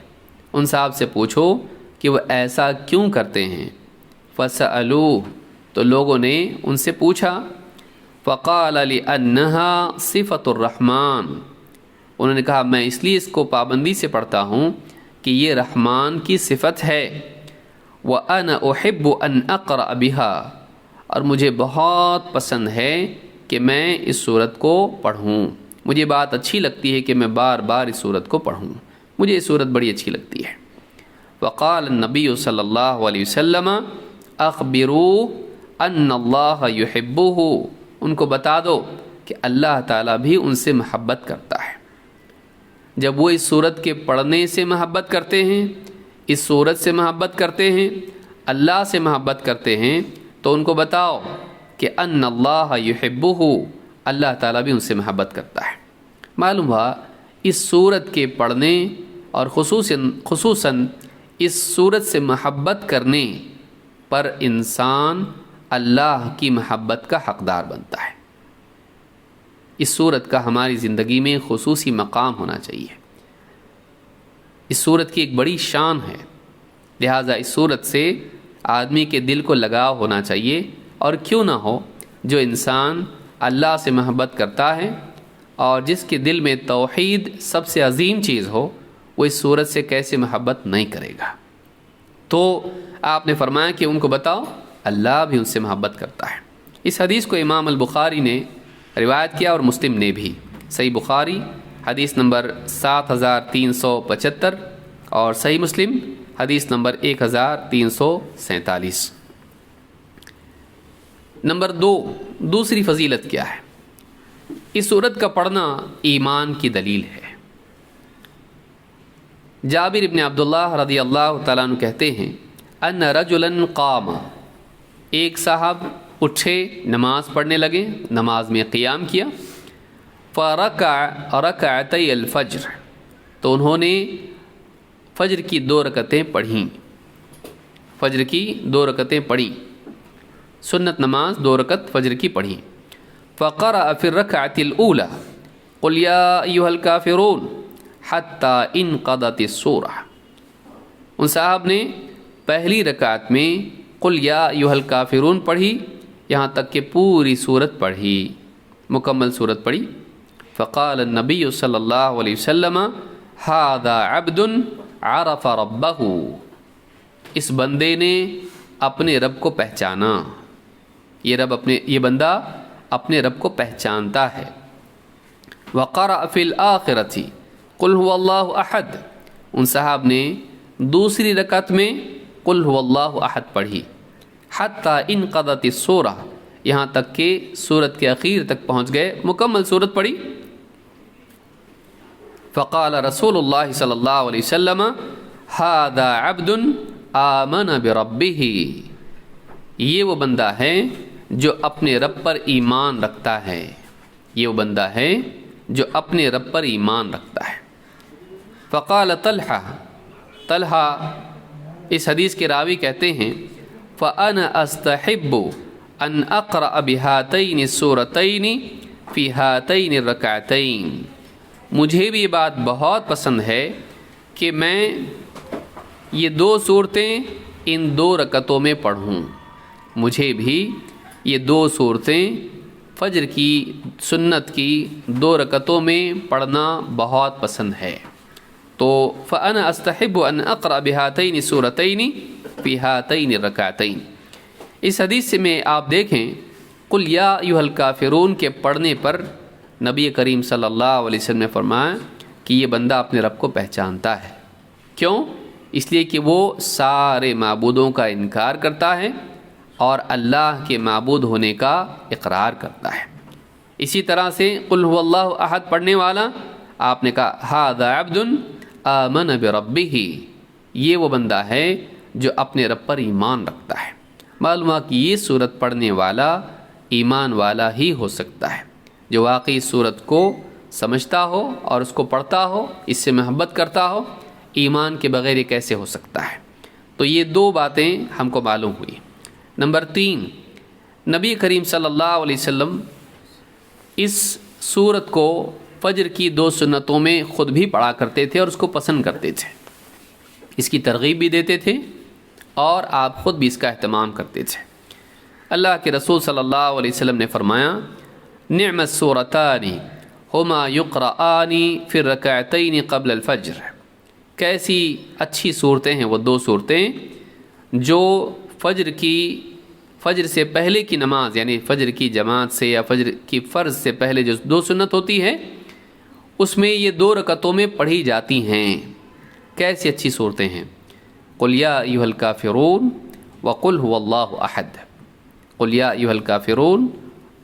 ان صاحب سے پوچھو کہ وہ ایسا کیوں کرتے ہیں۔ فسألوہ، تو لوگوں نے ان سے پوچھا، فقال لأنہا صفۃ الرحمن، انہوں نے کہا میں اس لیے اس کو پابندی سے پڑھتا ہوں کہ یہ رحمان کی صفت ہے۔ وأنا أحب أن أقرأ بها، اور مجھے بہت پسند ہے کہ میں اس صورت کو پڑھوں، مجھے بات اچھی لگتی ہے کہ میں بار بار اس صورت کو پڑھوں، مجھے یہ صورت بڑی اچھی لگتی ہے۔ وقال النبی صلی اللہ علیہ وسلم اخبروا ان اللہ یحبہ، ان کو بتا دو کہ اللہ تعالیٰ بھی ان سے محبت کرتا ہے۔ جب وہ اس صورت کے پڑھنے سے محبت کرتے ہیں، اس صورت سے محبت کرتے ہیں، اللہ سے محبت کرتے ہیں، تو ان کو بتاؤ کہ ان اللہ یحبہ، اللہ تعالیٰ بھی ان سے محبت کرتا ہے۔ معلوم ہوا اس صورت کے پڑھنے اور خصوصاً اس صورت سے محبت کرنے پر انسان اللہ کی محبت کا حقدار بنتا ہے۔ اس صورت کا ہماری زندگی میں خصوصی مقام ہونا چاہیے۔ اس صورت کی ایک بڑی شان ہے، لہٰذا اس صورت سے آدمی کے دل کو لگاؤ ہونا چاہیے، اور کیوں نہ ہو جو انسان اللہ سے محبت کرتا ہے اور جس کے دل میں توحید سب سے عظیم چیز ہو، وہ اس صورت سے کیسے محبت نہیں کرے گا۔ تو آپ نے فرمایا کہ ان کو بتاؤ اللہ بھی ان سے محبت کرتا ہے۔ اس حدیث کو امام البخاری نے روایت کیا اور مسلم نے بھی۔ صحیح بخاری حدیث نمبر 7375 اور صحیح مسلم حدیث نمبر 1347۔ نمبر 2، دوسری فضیلت کیا ہے؟ اس سورت کا پڑھنا ایمان کی دلیل ہے۔ جابر ابن عبداللہ رضی اللہ تعالیٰ عنہ کہتے ہیں ان رجلا قام، ایک صاحب اٹھے نماز پڑھنے لگے، نماز میں قیام کیا، فرکع رکعتي الفجر، تو انہوں نے فجر کی 2 رکعتیں پڑھیں، فجر کی 2 رکعتیں پڑھیں، سنت نماز 2 رکعت فجر کی پڑھیں۔ فقرأ في الركعة الأولى قل يا أيها الكافرون حتى انقضت السورة، ان صاحب نے پہلی رکعت میں قل یا ایھا الکافرون پڑھی، یہاں تک کہ پوری صورت پڑھی، مکمل صورت پڑھی۔ فقال النبی صلی اللہ علیہ وسلم ھذا عبد عرف ربہ، اس بندے نے اپنے رب کو پہچانا، یہ بندہ اپنے رب کو پہچانتا ہے۔ وقرأ فی الآخرۃ قل هو اللہ احد، ان صاحب نے دوسری رکعت میں قل هو اللہ احد پڑھی، حتی انقضت السورہ، یہاں تک کہ سورت کے اخیر تک پہنچ گئے، مکمل سورت پڑھی۔ فقال رسول اللہ صلی اللہ علیہ وسلم ھذا عبد آمن بربہ، یہ وہ بندہ ہے جو اپنے رب پر ایمان رکھتا ہے، یہ وہ بندہ ہے جو اپنے رب پر ایمان رکھتا ہے۔ فقال طلحہ اس حدیث کے راوی کہتے ہیں فَأَنَا أَسْتَحِبُّ أَنْ أَقْرَأَ بِهَاتَيْنِ السُّورَتَيْنِ فِي هَاتَيْنِ الرَّكْعَتَيْنِ، مجھے بھی یہ بات بہت پسند ہے کہ میں یہ 2 صورتیں ان 2 رکعتوں میں پڑھوں، مجھے بھی یہ 2 صورتیں فجر کی سنت کی 2 رکعتوں میں پڑھنا بہت پسند ہے۔ تو فَأَنَا أَسْتَحِبُّ أَنْ أَقْرَأَ بِهَاتَيْنِ السُّورَتَيْنِ فِي هَاتَيْنِ الرَّكْعَتَيْنِ، اس حدیث سے میں آپ دیکھیں قُلْ يَا أَيُّهَا الْكَافِرُونَ کے پڑھنے پر نبی کریم صلی اللہ علیہ وسلم نے فرمایا کہ یہ بندہ اپنے رب کو پہچانتا ہے۔ کیوں؟ اس لیے کہ وہ سارے معبودوں کا انکار کرتا ہے اور اللہ کے معبود ہونے کا اقرار کرتا ہے۔ اسی طرح سے قل هو اللہ احد پڑھنے والا، آپ نے کہا ھذا عبد آمن بربہ، یہ وہ بندہ ہے جو اپنے رب پر ایمان رکھتا ہے۔ معلوم ہے کہ یہ صورت پڑھنے والا ایمان والا ہی ہو سکتا ہے، جو واقعی اس صورت کو سمجھتا ہو اور اس کو پڑھتا ہو، اس سے محبت کرتا ہو۔ ایمان کے بغیر یہ کیسے ہو سکتا ہے؟ تو یہ 2 باتیں ہم کو معلوم ہوئی۔ نمبر 3، نبی کریم صلی اللہ علیہ وسلم اس سورت کو فجر کی 2 سنتوں میں خود بھی پڑھا کرتے تھے اور اس کو پسند کرتے تھے، اس کی ترغیب بھی دیتے تھے اور آپ خود بھی اس کا اہتمام کرتے تھے۔ اللہ کے رسول صلی اللہ علیہ وسلم نے فرمایا، نعم السورتان ہما یقرآن فی الرکعتین قبل الفجر، کیسی اچھی صورتیں ہیں وہ 2 صورتیں جو فجر سے پہلے کی نماز، یعنی فجر کی جماعت سے یا فجر کی فرض سے پہلے جو 2 سنت ہوتی ہے اس میں یہ 2 رکعتوں میں پڑھی جاتی ہیں۔ کیسی اچھی صورتیں ہیں، قل یا ایھا الکافرون وقل ھو اللہ احد، قل یا ایھا الکافرون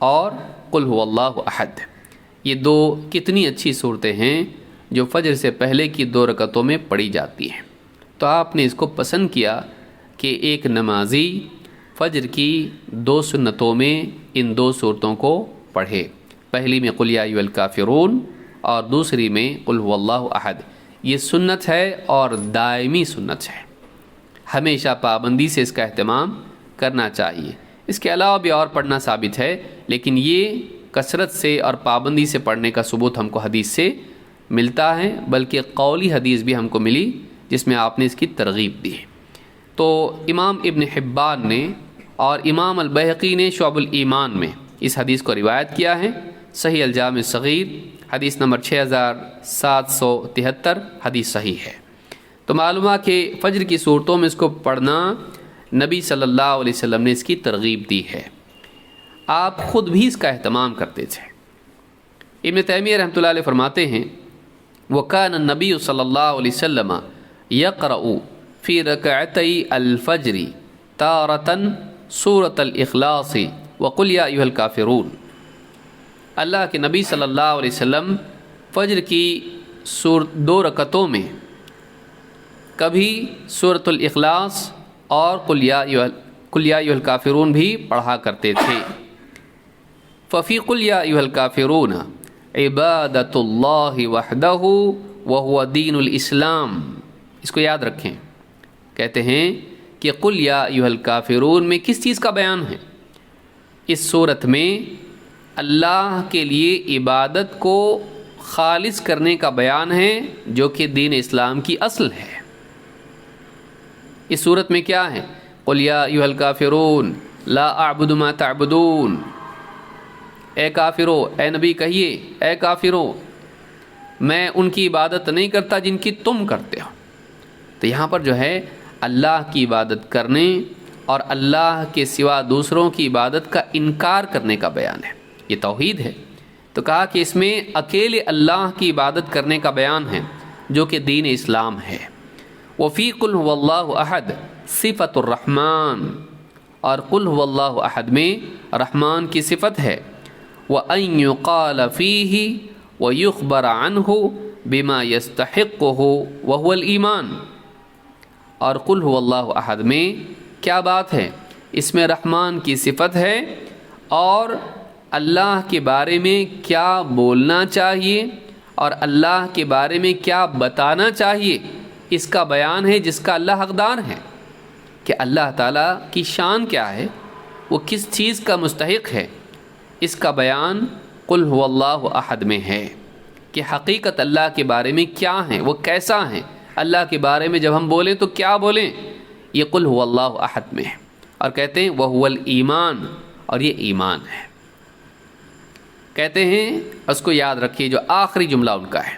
اور قل ھو اللہ احد، یہ 2 کتنی اچھی صورتیں ہیں جو فجر سے پہلے کی 2 رکعتوں میں پڑھی جاتی ہیں۔ تو آپ نے اس کو پسند کیا کہ ایک نمازی فجر کی 2 سنتوں میں ان 2 صورتوں کو پڑھے، پہلی میں قل یا ایھا الکافرون اور دوسری میں قل ھو اللہ احد۔ یہ سنت ہے اور دائمی سنت ہے، ہمیشہ پابندی سے اس کا اہتمام کرنا چاہیے۔ اس کے علاوہ بھی اور پڑھنا ثابت ہے، لیکن یہ کثرت سے اور پابندی سے پڑھنے کا ثبوت ہم کو حدیث سے ملتا ہے، بلکہ قولی حدیث بھی ہم کو ملی جس میں آپ نے اس کی ترغیب دی ہے۔ تو امام ابن حبان نے اور امام البیہقی نے شعب الایمان میں اس حدیث کو روایت کیا ہے، صحیح الجامع الصغیر حدیث نمبر 6773 حدیث صحیح ہے۔ تو معلوم ہے کہ فجر کی صورتوں میں اس کو پڑھنا نبی صلی اللہ علیہ وسلم نے اس کی ترغیب دی ہے، آپ خود بھی اس کا اہتمام کرتے تھے۔ ابن تیمیہ رحمۃ اللہ علیہ فرماتے ہیں، وَكَانَ النَّبِيُّ صلی اللہ علیہ وسلم يَقْرَأُ فِي رَكَعَتَيْ الْفَجْرِ تَارَةً سُورَةَ الْإِخْلَاصِ وَقُلْ يَا أَيُّهَا الْكَافِرُونَ، اللہ کے نبی صلی اللہ علیہ وسلم فجر کی 2 رکعتوں میں کبھی سورۃ الاخلاص اور قل یا ایھا الکافرون بھی پڑھا کرتے تھے۔ ففی قل یا ایھا الکافرون عبادۃ اللہ وحدہ وہو دین الاسلام، اس کو یاد رکھیں۔ کہتے ہیں کہ قل یا ایھا الکافرون میں کس چیز کا بیان ہے؟ اس صورت میں اللہ کے لیے عبادت کو خالص کرنے کا بیان ہے جو کہ دین اسلام کی اصل ہے۔ اس صورت میں کیا ہے؟ قل یا ایھا الکافرون لا اعبد ما تعبدون، اے کافرو، اے نبی کہیے اے کافرو میں ان کی عبادت نہیں کرتا جن کی تم کرتے ہو۔ تو یہاں پر جو ہے اللہ کی عبادت کرنے اور اللہ کے سوا دوسروں کی عبادت کا انکار کرنے کا بیان ہے، یہ توحید ہے۔ تو کہا کہ اس میں اکیلے اللہ کی عبادت کرنے کا بیان ہے جو کہ دین اسلام ہے۔ وفی قل ھو اللہ احد صفت الرحمن، اور قل ھو اللہ احد میں رحمان کی صفت ہے۔ وَأَن يُقَالَ فِيهِ وَيُخْبَرَ عَنْهُ بِمَا يَسْتَحِقُّهُ وَهُوَ الْإِيمَانُ، اور قل ھو اللہ احد میں کیا بات ہے؟ اس میں رحمان کی صفت ہے اور اللہ کے بارے میں کیا بولنا چاہیے اور اللہ کے بارے میں کیا بتانا چاہیے، اس کا بیان ہے جس کا اللہ حقدار ہے، کہ اللہ تعالیٰ کی شان کیا ہے، وہ کس چیز کا مستحق ہے، اس کا بیان قل ھو اللہ احد میں ہے کہ حقیقت اللہ کے بارے میں کیا ہے، وہ کیسا ہے، اللہ کے بارے میں جب ہم بولیں تو کیا بولیں، یہ قل ھو اللہ احد میں ہے۔ اور کہتے ہیں وَهُوَ الْإِيمَانُ، اور یہ ایمان ہے۔ کہتے ہیں، اس کو یاد رکھیے جو آخری جملہ ان کا ہے،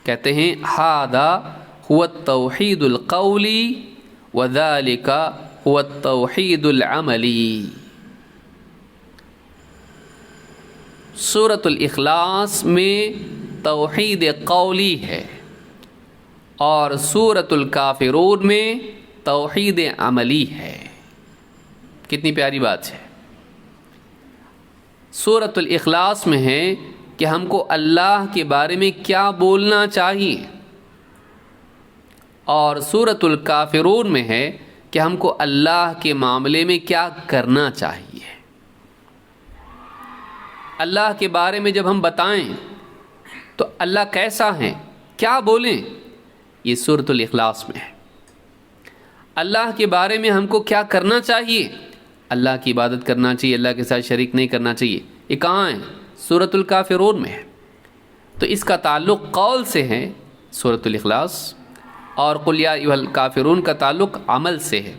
کہتے ہیں ھذا هو التوحید القولی وذالک هو التوحید العملی۔ سورۃ الاخلاص میں توحید قولی ہے اور سورۃ الکافرون میں توحید عملی ہے۔ کتنی پیاری بات ہے۔ سورۃ الاخلاص میں ہے کہ ہم کو اللہ کے بارے میں کیا بولنا چاہیے، اور سورۃ الکافرون میں ہے کہ ہم کو اللہ کے معاملے میں کیا کرنا چاہیے۔ اللہ کے بارے میں جب ہم بتائیں تو اللہ کیسا ہے، کیا بولیں، یہ سورۃ الاخلاص میں ہے۔ اللہ کے بارے میں ہم کو کیا کرنا چاہیے، اللہ کی عبادت کرنا چاہیے، اللہ کے ساتھ شریک نہیں کرنا چاہیے، یہ کہاں ہے؟ سورۃ الکافرون میں ہے، تو اس کا تعلق قول سے ہے سورۃ الاخلاص، اور قل یا ایھا الکافرون کا تعلق عمل سے ہے۔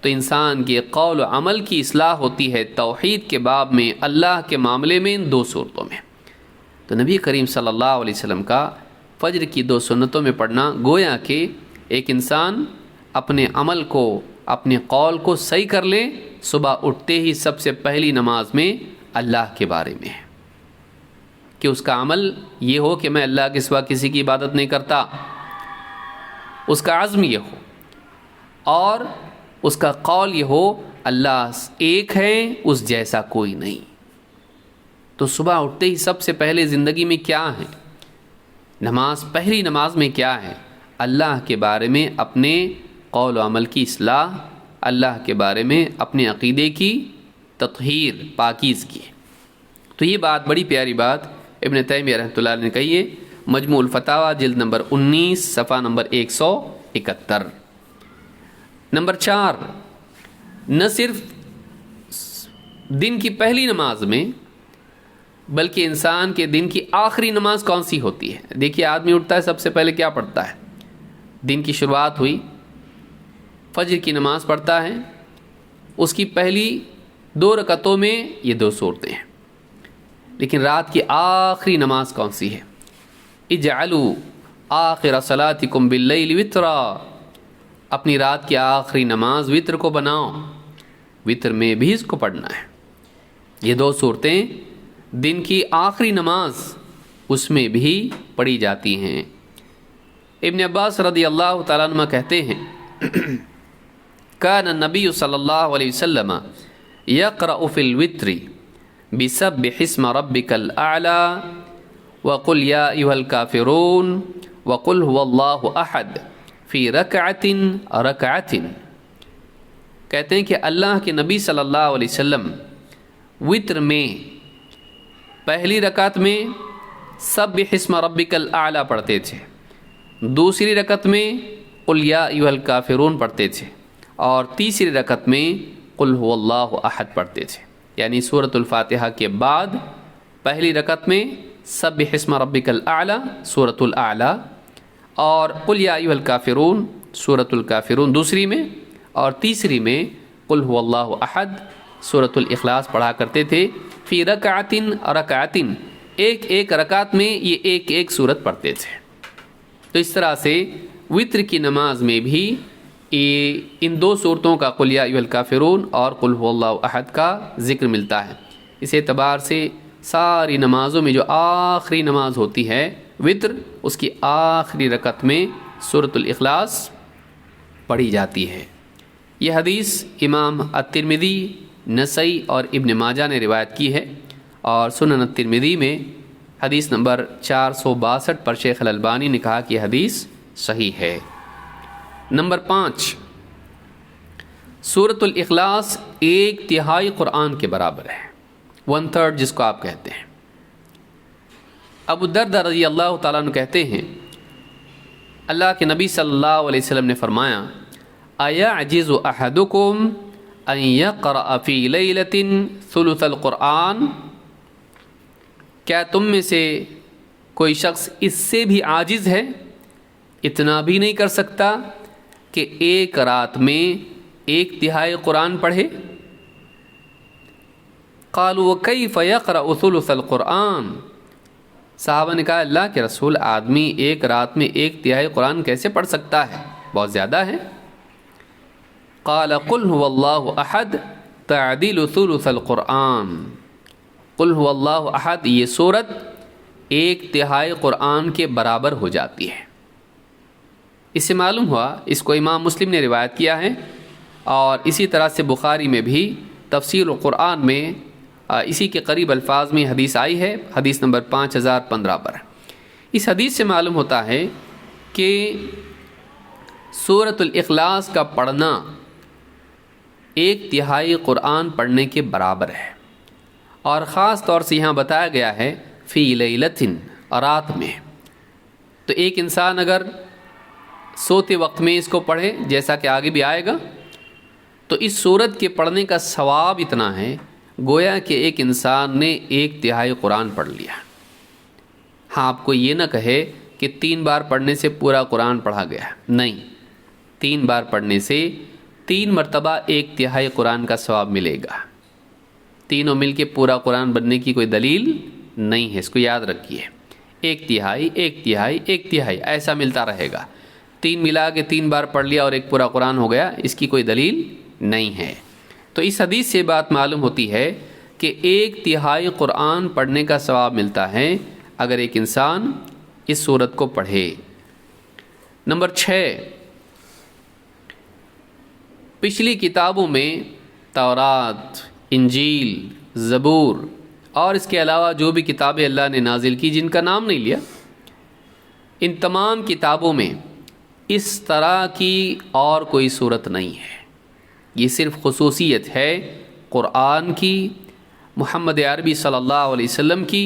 تو انسان کے قول و عمل کی اصلاح ہوتی ہے توحید کے باب میں، اللہ کے معاملے میں، ان 2 صورتوں میں۔ تو نبی کریم صلی اللہ علیہ وسلم کا فجر کی 2 سنتوں میں پڑھنا گویا کہ ایک انسان اپنے عمل کو، اپنے قول کو صحیح کر لے، صبح اٹھتے ہی سب سے پہلی نماز میں اللہ کے بارے میں ہے، کہ اس کا عمل یہ ہو کہ میں اللہ کے سوا کسی کی عبادت نہیں کرتا، اس کا عزم یہ ہو، اور اس کا قول یہ ہو اللہ ایک ہے، اس جیسا کوئی نہیں۔ تو صبح اٹھتے ہی سب سے پہلے زندگی میں کیا ہے؟ نماز، پہلی نماز میں کیا ہے؟ اللہ کے بارے میں اپنے قول و عمل کی اصلاح، اللہ کے بارے میں اپنے عقیدے کی تطہیر، پاکیزگی۔ تو یہ بات، بڑی پیاری بات ابن تیمیہ رحمۃ اللہ علیہ نے کہی ہے، مجموع الفتاوی جلد نمبر 19 صفحہ نمبر 171۔ نمبر 4، نہ صرف دن کی پہلی نماز میں بلکہ انسان کے دن کی آخری نماز کون سی ہوتی ہے؟ دیکھیے آدمی اٹھتا ہے سب سے پہلے کیا پڑھتا ہے؟ دن کی شروعات ہوئی، فجر کی نماز پڑھتا ہے، اس کی پہلی 2 رکعتوں میں یہ 2 صورتیں ہیں۔ لیکن رات کی آخری نماز کون سی ہے؟ اجعلوا آخر صلاتکم باللیل وترا، اپنی رات کی آخری نماز وتر کو بناؤ، وتر میں بھی اس کو پڑھنا ہے۔ یہ 2 صورتیں دن کی آخری نماز اس میں بھی پڑھی جاتی ہیں۔ ابن عباس رضی اللہ تعالیٰ عنہ کہتے ہیں کان النبی صلی اللہ علیہ وسلم یقرأ فی الوتر بسبح اسم ربک الاعلی وقل یا ایھا الکافرون وقل هو اللہ احد فی رکعۃ۔ کہتے ہیں کہ اللہ کے نبی صلی اللہ علیہ وسلم وتر میں پہلی رکعت میں سبح اسم ربک الاعلی پڑھتے تھے، دوسری رکعت میں قل یا ایھا الکافرون پڑھتے تھے، اور تیسری رکعت میں قل هو اللہ احد پڑھتے تھے۔ یعنی سورۃ الفاتحہ کے بعد پہلی رکعت میں سبح اسم ربک الاعلی سورۃ الاعلی، اور قل یا ایھا الکافرون سورۃ الکافرون دوسری میں، اور تیسری میں قل هو اللہ احد سورۃ الاخلاص پڑھا کرتے تھے۔ فی رکعۃ، ایک رکعت میں یہ ایک سورت پڑھتے تھے۔ تو اس طرح سے وتر کی نماز میں بھی ان 2 صورتوں کا قل یا ایھا الکافرون اور قل هو اللہ احد کا ذکر ملتا ہے۔ اس اعتبار سے ساری نمازوں میں جو آخری نماز ہوتی ہے وتر، اس کی آخری رکعت میں سورۃ الاخلاص پڑھی جاتی ہے۔ یہ حدیث امام الترمذی، نسائی اور ابن ماجہ نے روایت کی ہے، اور سنن الترمذی میں حدیث نمبر 462 پر شیخ الالبانی نے کہا کہ یہ حدیث صحیح ہے۔ نمبر 5، سورۃ الاخلاص 1/3 قرآن کے برابر ہے، 1/3 جس کو آپ کہتے ہیں۔ ابو الدرداء رضی اللہ تعالیٰ عنہ کہتے ہیں اللہ کے نبی صلی اللہ علیہ وسلم نے فرمایا اَيَعْجِزُ أَحَدُكُمْ أَن يَقْرَأَ فِي لَيْلَةٍ ثُلُثَ الْقُرْآنِ، کیا تم میں سے کوئی شخص اس سے بھی عاجز ہے، اتنا بھی نہیں کر سکتا کہ ایک رات میں 1/3 قرآن پڑھے؟ قالوا وَكَيْفَ يَقْرَأُ ثُلُثَ الْقُرْآنِ، صحابہ نے کہا اللہ کے رسول، آدمی ایک رات میں 1/3 قرآن کیسے پڑھ سکتا ہے، بہت زیادہ ہے۔ قال قل هو اللہ احد تعدیل ثلث القرآن، قل هو اللہ احد یہ سورت 1/3 قرآن کے برابر ہو جاتی ہے۔ اس سے معلوم ہوا، اس کو امام مسلم نے روایت کیا ہے، اور اسی طرح سے بخاری میں بھی تفسیر القرآن میں اسی کے قریب الفاظ میں حدیث آئی ہے، حدیث نمبر 5015 پر۔ اس حدیث سے معلوم ہوتا ہے کہ سورۃ الاخلاص کا پڑھنا 1/3 قرآن پڑھنے کے برابر ہے، اور خاص طور سے یہاں بتایا گیا ہے فی لیلۃ، رات میں۔ تو ایک انسان اگر سوتے وقت میں اس کو پڑھے، جیسا کہ آگے بھی آئے گا، تو اس سورت کے پڑھنے کا ثواب اتنا ہے، گویا کہ ایک انسان نے 1/3 قرآن پڑھ لیا۔ ہاں، آپ کو یہ نہ کہے کہ 3 بار پڑھنے سے پورا قرآن پڑھا گیا، نہیں، 3 بار پڑھنے سے 3 مرتبہ 1/3 قرآن کا ثواب ملے گا۔ تینوں مل کے پورا قرآن بننے کی کوئی دلیل نہیں ہے، اس کو یاد رکھیے۔ 1/3 1/3 1/3 ایسا ملتا رہے گا۔ 3 ملا کے 3 بار پڑھ لیا اور ایک پورا قرآن ہو گیا، اس کی کوئی دلیل نہیں ہے۔ تو اس حدیث سے بات معلوم ہوتی ہے کہ 1/3 قرآن پڑھنے کا ثواب ملتا ہے اگر ایک انسان اس سورت کو پڑھے۔ نمبر 6، پچھلی کتابوں میں تورات، انجیل، زبور اور اس کے علاوہ جو بھی کتابیں اللہ نے نازل کی جن کا نام نہیں لیا، ان تمام کتابوں میں اس طرح کی اور کوئی صورت نہیں ہے۔ یہ صرف خصوصیت ہے قرآن کی، محمد عربی صلی اللہ علیہ وسلم کی،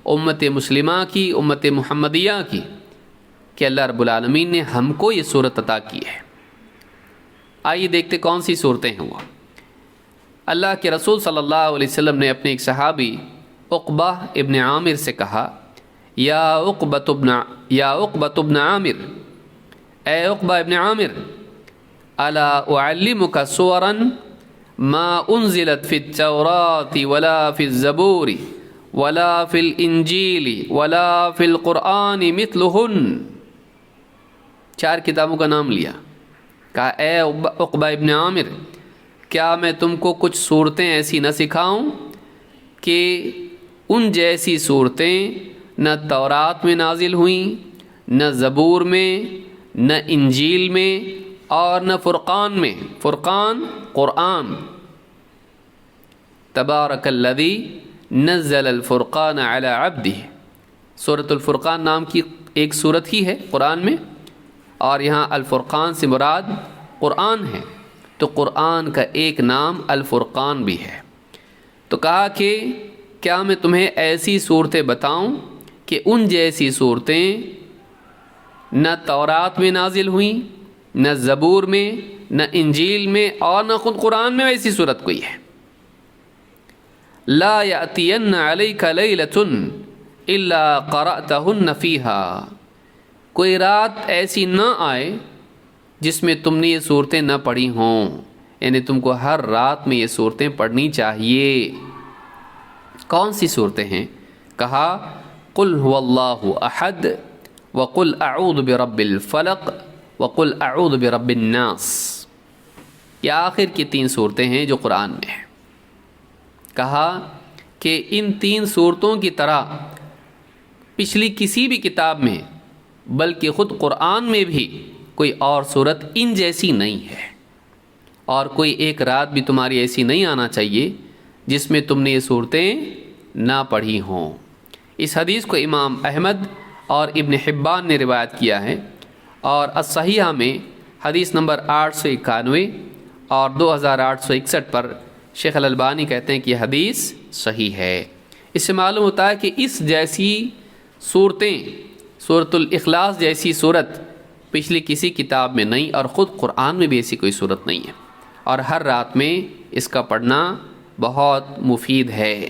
امت مسلمہ کی، امت محمدیہ کی، کہ اللہ رب العالمین نے ہم کو یہ صورت عطا کی ہے۔ آئیے دیکھتے کون سی صورتیں ہیں وہ۔ اللہ کے رسول صلی اللہ علیہ وسلم نے اپنے ایک صحابی عقبہ ابن عامر سے کہا، یا عقبۃ ابن عامر، اے عقبہ ابن عامر، الا اعلمک سورا ما انزلت فی التوراۃ ولا فی الزبور ولا فی الانجیل ولا فی القرآن مثلہن۔ 4 کتابوں کا نام لیا، کہا اے عقبہ ابن عامر، کیا میں تم کو کچھ صورتیں ایسی نہ سکھاؤں کہ ان جیسی صورتیں نہ تورات میں نازل ہوئیں، نہ زبور میں، نہ انجیل میں اور نہ فرقان میں۔ فرقان قرآن، تبارک الذی نزل الفرقان علی عبدہ، سورۃ الفرقان نام کی ایک سورت ہی ہے قرآن میں، اور یہاں الفرقان سے مراد قرآن ہے، تو قرآن کا ایک نام الفرقان بھی ہے۔ تو کہا کہ کیا میں تمہیں ایسی صورتیں بتاؤں کہ ان جیسی صورتیں نہ تورات میں نازل ہوئیں، نہ زبور میں، نہ انجیل میں اور نہ خود قرآن میں ایسی صورت کوئی ہے۔ لا یأتین علیک لیلۃ الا قرأتہن فیہا، کوئی رات ایسی نہ آئے جس میں تم نے یہ صورتیں نہ پڑھی ہوں، یعنی تم کو ہر رات میں یہ صورتیں پڑھنی چاہیے۔ کون سی صورتیں ہیں؟ کہا قل هو اللہ احد، وقل اعوذ برب الفلق، وقل اعوذ برب الناس۔ یہ آخر کی 3 صورتیں ہیں جو قرآن میں ہیں۔ کہا کہ ان 3 صورتوں کی طرح پچھلی کسی بھی کتاب میں، بلکہ خود قرآن میں بھی کوئی اور صورت ان جیسی نہیں ہے، اور کوئی ایک رات بھی تمہاری ایسی نہیں آنا چاہیے جس میں تم نے یہ صورتیں نہ پڑھی ہوں۔ اس حدیث کو امام احمد اور ابن حبان نے روایت کیا ہے، اور الصحیحہ میں حدیث نمبر 891 اور 2861 پر شیخ الالبانی کہتے ہیں کہ یہ حدیث صحیح ہے۔ اس سے معلوم ہوتا ہے کہ اس جیسی صورتیں، سورۃ الاخلاص جیسی صورت پچھلی کسی کتاب میں نہیں، اور خود قرآن میں بھی ایسی کوئی صورت نہیں ہے، اور ہر رات میں اس کا پڑھنا بہت مفید ہے۔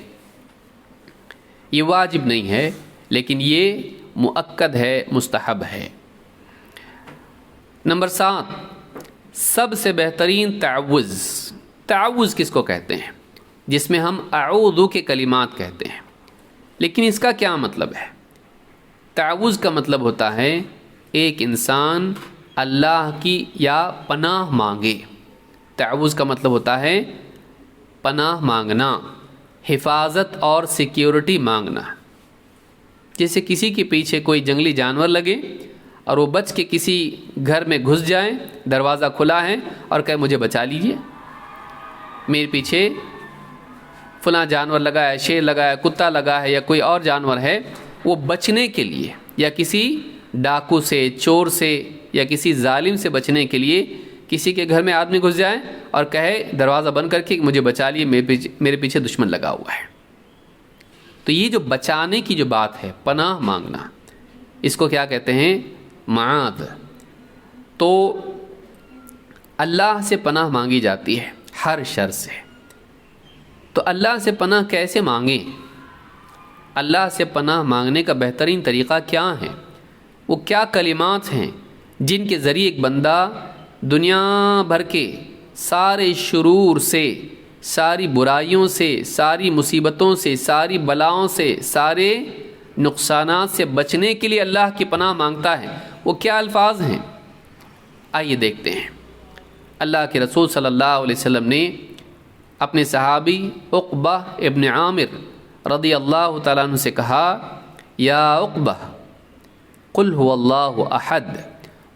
یہ واجب نہیں ہے، لیکن یہ مؤکد ہے، مستحب ہے۔ نمبر 7، سب سے بہترین تعوذ۔ تعوذ کس کو کہتے ہیں؟ جس میں ہم اعوذ کے کلمات کہتے ہیں، لیکن اس کا کیا مطلب ہے؟ تعوذ کا مطلب ہوتا ہے ایک انسان اللہ کی یا پناہ مانگے۔ تعوذ کا مطلب ہوتا ہے پناہ مانگنا، حفاظت اور سیکیورٹی مانگنا۔ جیسے کسی کے پیچھے کوئی جنگلی جانور لگے اور وہ بچ کے کسی گھر میں گھس جائے، دروازہ کھلا ہے، اور کہے مجھے بچا لیجئے، میرے پیچھے فلاں جانور لگا ہے، شیر لگا ہے، کتا لگا ہے، یا کوئی اور جانور ہے، وہ بچنے کے لیے، یا کسی ڈاکو سے، چور سے، یا کسی ظالم سے بچنے کے لیے کسی کے گھر میں آدمی گھس جائے اور کہے دروازہ بند کر کے مجھے بچا لیے، میرے پیچھے دشمن لگا ہوا ہے۔ تو یہ جو بچانے کی جو بات ہے، پناہ مانگنا، اس کو کیا کہتے ہیں؟ معاذ۔ تو اللہ سے پناہ مانگی جاتی ہے ہر شر سے۔ تو اللہ سے پناہ کیسے مانگیں؟ اللہ سے پناہ مانگنے کا بہترین طریقہ کیا ہے؟ وہ کیا کلمات ہیں جن کے ذریعے ایک بندہ دنیا بھر کے سارے شرور سے، ساری برائیوں سے، ساری مصیبتوں سے، ساری بلاؤں سے، سارے نقصانات سے بچنے کے لیے اللہ کی پناہ مانگتا ہے؟ وہ کیا الفاظ ہیں؟ آئیے دیکھتے ہیں۔ اللہ کے رسول صلی اللہ علیہ وسلم نے اپنے صحابی عقبہ ابن عامر رضی اللہ تعالیٰ عنہ سے کہا، یا عقبہ قل هو اللہ احد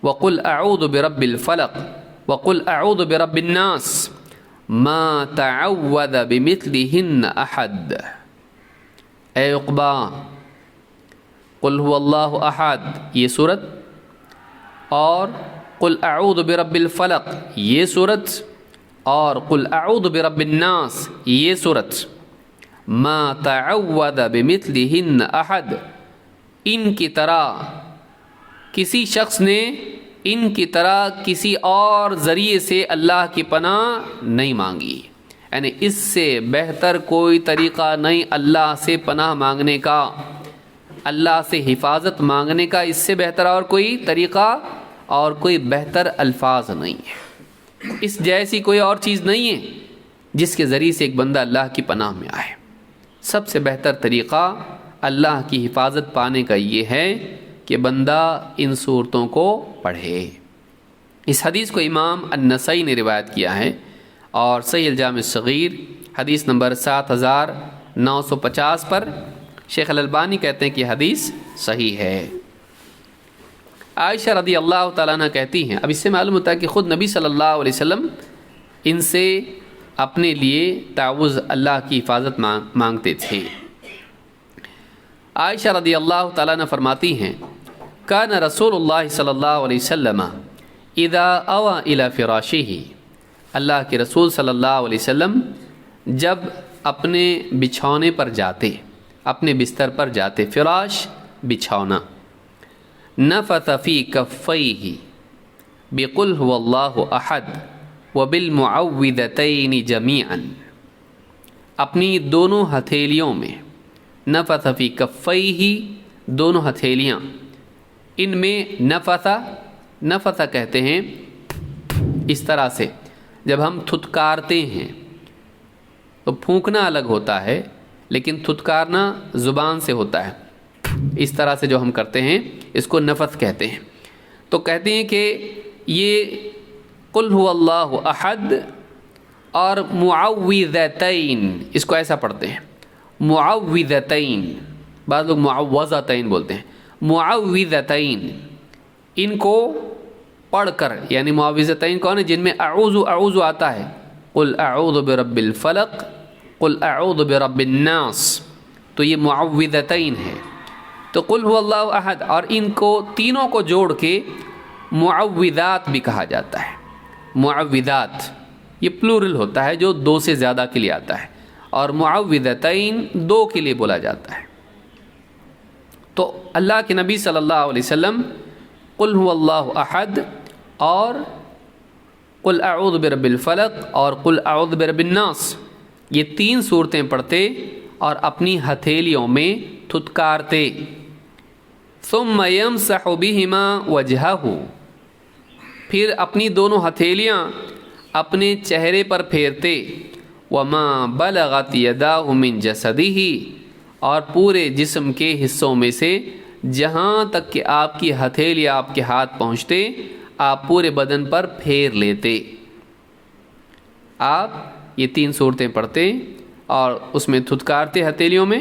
وقل اعوذ برب الفلق وقل اعوذ برب الناس ما تعوذ بمثلہن احد۔ اے عقبہ، قل هو اللہ احد یہ صورت، اور قل اعوذ برب الفلق یہ صورت، اور قل اعوذ برب الناس یہ صورت، ما تعوذ بمثلہن احد، ان کی طرح کسی شخص نے ان کی طرح کسی اور ذریعے سے اللہ کی پناہ نہیں مانگی، یعنی اس سے بہتر کوئی طریقہ نہیں اللہ سے پناہ مانگنے کا، اللہ سے حفاظت مانگنے کا، اس سے بہتر اور کوئی طریقہ اور کوئی بہتر الفاظ نہیں ہے، اس جیسی کوئی اور چیز نہیں ہے جس کے ذریعے سے ایک بندہ اللہ کی پناہ میں آئے۔ سب سے بہتر طریقہ اللہ کی حفاظت پانے کا یہ ہے کہ بندہ ان صورتوں کو پڑھے۔ اس حدیث کو امام النسائی نے روایت کیا ہے، اور صحیح الجامع الصغیر حدیث نمبر 7950 پر شیخ الالبانی کہتے ہیں کہ حدیث صحیح ہے۔ عائشہ رضی اللہ تعالیٰ عنہ کہتی ہیں، اب اس سے معلوم ہوتا ہے کہ خود نبی صلی اللہ علیہ وسلم ان سے اپنے لیے تعوذ اللہ کی حفاظت مانگتے تھے۔ عائشہ رضی اللہ تعالیٰ عنہ فرماتی ہیں، کان رسول اللہ صلی اللہ علیہ وسلم اذا اوى الى فراشہ، اللہ کے رسول صلی اللہ علیہ وسلم جب اپنے بچھونے پر جاتے، اپنے بستر پر جاتے، فراش بچھونا، نفث فی کفیہ بقل هو اللہ احد وبالمعوذتین جمیعا، اپنی دونوں ہتھیلیوں میں، نفث فی کفیہ دونوں ہتھیلیاں، ان میں نفث کہتے ہیں اس طرح سے جب ہم تھتکارتے ہیں تو پھونکنا الگ ہوتا ہے، لیکن تھتکارنا زبان سے ہوتا ہے، اس طرح سے جو ہم کرتے ہیں اس کو نفث کہتے ہیں۔ تو کہتے ہیں کہ یہ قل هو اللہ احد اور معوذتین، اس کو ایسا پڑھتے ہیں معوذتین، بعض لوگ معوذتین بولتے ہیں، معوذتین، ان کو پڑھ کر، یعنی معوذتین کون ہے؟ جن میں اعوذ آتا ہے، قل اعوذ برب الفلق قل اعوذ برب الناس، تو یہ معوذتین ہے۔ تو قل هو اللہ احد اور ان کو تینوں کو جوڑ کے معوذات بھی کہا جاتا ہے۔ معوذات یہ پلورل ہوتا ہے جو دو سے زیادہ کے لیے آتا ہے، اور معوذتین دو کے لیے بولا جاتا ہے۔ تو اللہ کے نبی صلی اللہ علیہ وسلم قل هو اللہ احد اور قل اعوذ برب الفلق اور قل اعوذ برب الناس، یہ تین صورتیں پڑھتے اور اپنی ہتھیلیوں میں تھتکارتے، ثم یمسح بہما وجہہ، پھر اپنی دونوں ہتھیلیاں اپنے چہرے پر پھیرتے، وما بلغت یداہ من جسدہ، اور پورے جسم کے حصوں میں سے جہاں تک کہ آپ کی ہتھیلی آپ کے ہاتھ پہنچتے آپ پورے بدن پر پھیر لیتے۔ آپ یہ تین صورتیں پڑھتے اور اس میں تھتکارتے ہتھیلیوں میں،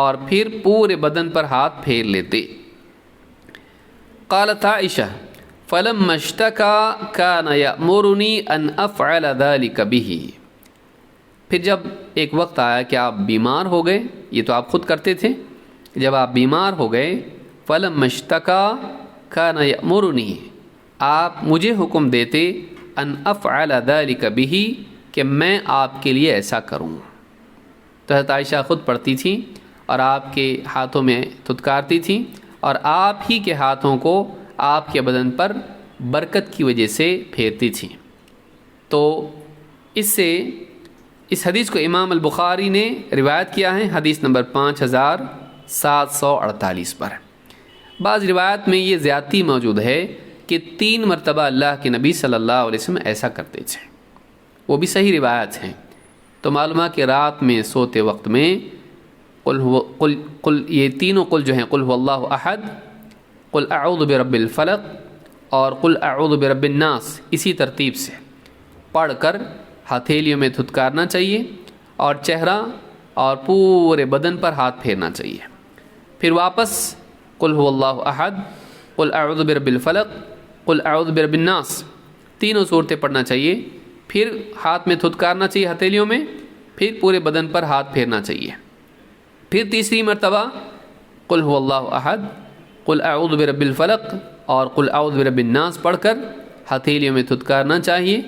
اور پھر پورے بدن پر ہاتھ پھیر لیتے۔ قالت عائشہ فلما اشتكى كان يأمرني ان افعل ذلك به، پھر جب ایک وقت آیا کہ آپ بیمار ہو گئے، یہ تو آپ خود کرتے تھے، جب آپ بیمار ہو گئے، فلما اشتكى كان يأمرني، آپ مجھے حکم دیتے، ان افعل ذلك به، کہ میں آپ کے لیے ایسا کروں۔ تو حضرت عائشہ خود پڑھتی تھیں اور آپ کے ہاتھوں میں تھتکارتی تھیں، اور آپ ہی کے ہاتھوں کو آپ کے بدن پر برکت کی وجہ سے پھیرتی تھیں۔ تو اس سے اس حدیث کو امام البخاری نے روایت کیا ہے حدیث نمبر 5748 پر۔ بعض روایت میں یہ زیادتی موجود ہے کہ 3 مرتبہ اللہ کے نبی صلی اللہ علیہ وسلم ایسا کرتے تھے، وہ بھی صحیح روایت ہیں۔ تو معلوم ہے کہ رات میں سوتے وقت میں قل یہ تینوں قل جو ہیں، قل هو اللہ احد، قل اعوذ برب الفلق اور قل اعوذ برب الناس، اسی ترتیب سے پڑھ کر ہتھیلیوں میں دھتکارنا چاہیے اور چہرہ اور پورے بدن پر ہاتھ پھیرنا چاہیے۔ پھر واپس قل هو اللہ احد، قل اعوذ برب الفلق، قل اعوذ برب الناس، تینوں صورتیں پڑھنا چاہیے، پھر ہاتھ میں دھتکارنا چاہیے ہتھیلیوں میں، پھر پورے بدن پر ہاتھ پھیرنا چاہیے۔ پھر تیسری مرتبہ قل هو اللہ احد، قل اعوذ برب الفلق اور قل اعوذ برب الناس پڑھ کر ہتھیلیوں میں دھتکارنا چاہیے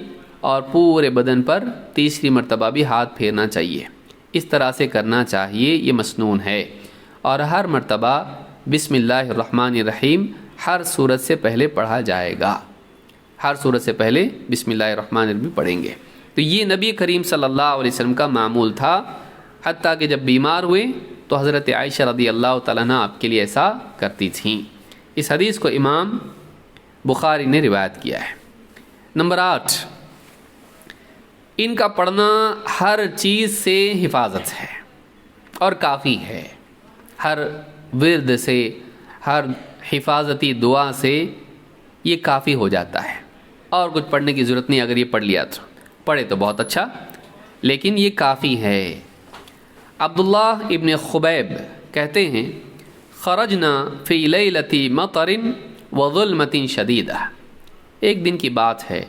اور پورے بدن پر تیسری مرتبہ بھی ہاتھ پھیرنا چاہیے۔ اس طرح سے کرنا چاہیے، یہ مسنون ہے۔ اور ہر مرتبہ بسم اللہ الرحمن الرحیم ہر سورت سے پہلے پڑھا جائے گا، ہر سورت سے پہلے بسم اللہ الرحمن الرحیم پڑھیں گے۔ تو یہ نبی کریم صلی اللہ علیہ وسلم کا معمول تھا، حتیٰ کہ جب بیمار ہوئے تو حضرت عائشہ رضی اللہ تعالیٰ عنہ آپ کے لیے ایسا کرتی تھیں۔ اس حدیث کو امام بخاری نے روایت کیا ہے۔ نمبر 8، ان کا پڑھنا ہر چیز سے حفاظت ہے اور کافی ہے، ہر ورد سے، ہر حفاظتی دعا سے یہ کافی ہو جاتا ہے، اور کچھ پڑھنے کی ضرورت نہیں۔ اگر یہ پڑھ لیا تو پڑھے تو بہت اچھا، لیکن یہ کافی ہے۔ عبداللہ ابن خبیب کہتے ہیں خرجنا فی لیلۃ مطر وظلمۃ شدیدہ، ایک دن کی بات ہے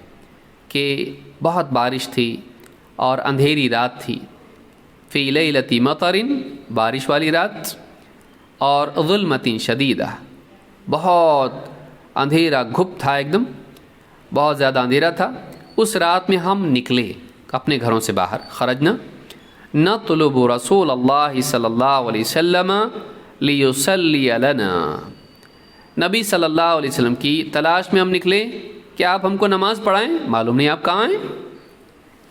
کہ بہت بارش تھی اور اندھیری رات تھی۔ فی لیلۃ مطر، بارش والی رات، اور ظلمۃ شدیدہ، بہت اندھیرا گھپ تھا، ایک دم بہت زیادہ اندھیرا تھا۔ اس رات میں ہم نکلے اپنے گھروں سے باہر، خرجنا نطلب رسول اللہ صلی اللہ علیہ وسلم لیصلی لنا، نبی صلی اللہ علیہ وسلم کی تلاش میں ہم نکلے کہ آپ ہم کو نماز پڑھائیں، معلوم نہیں آپ کہاں ہیں۔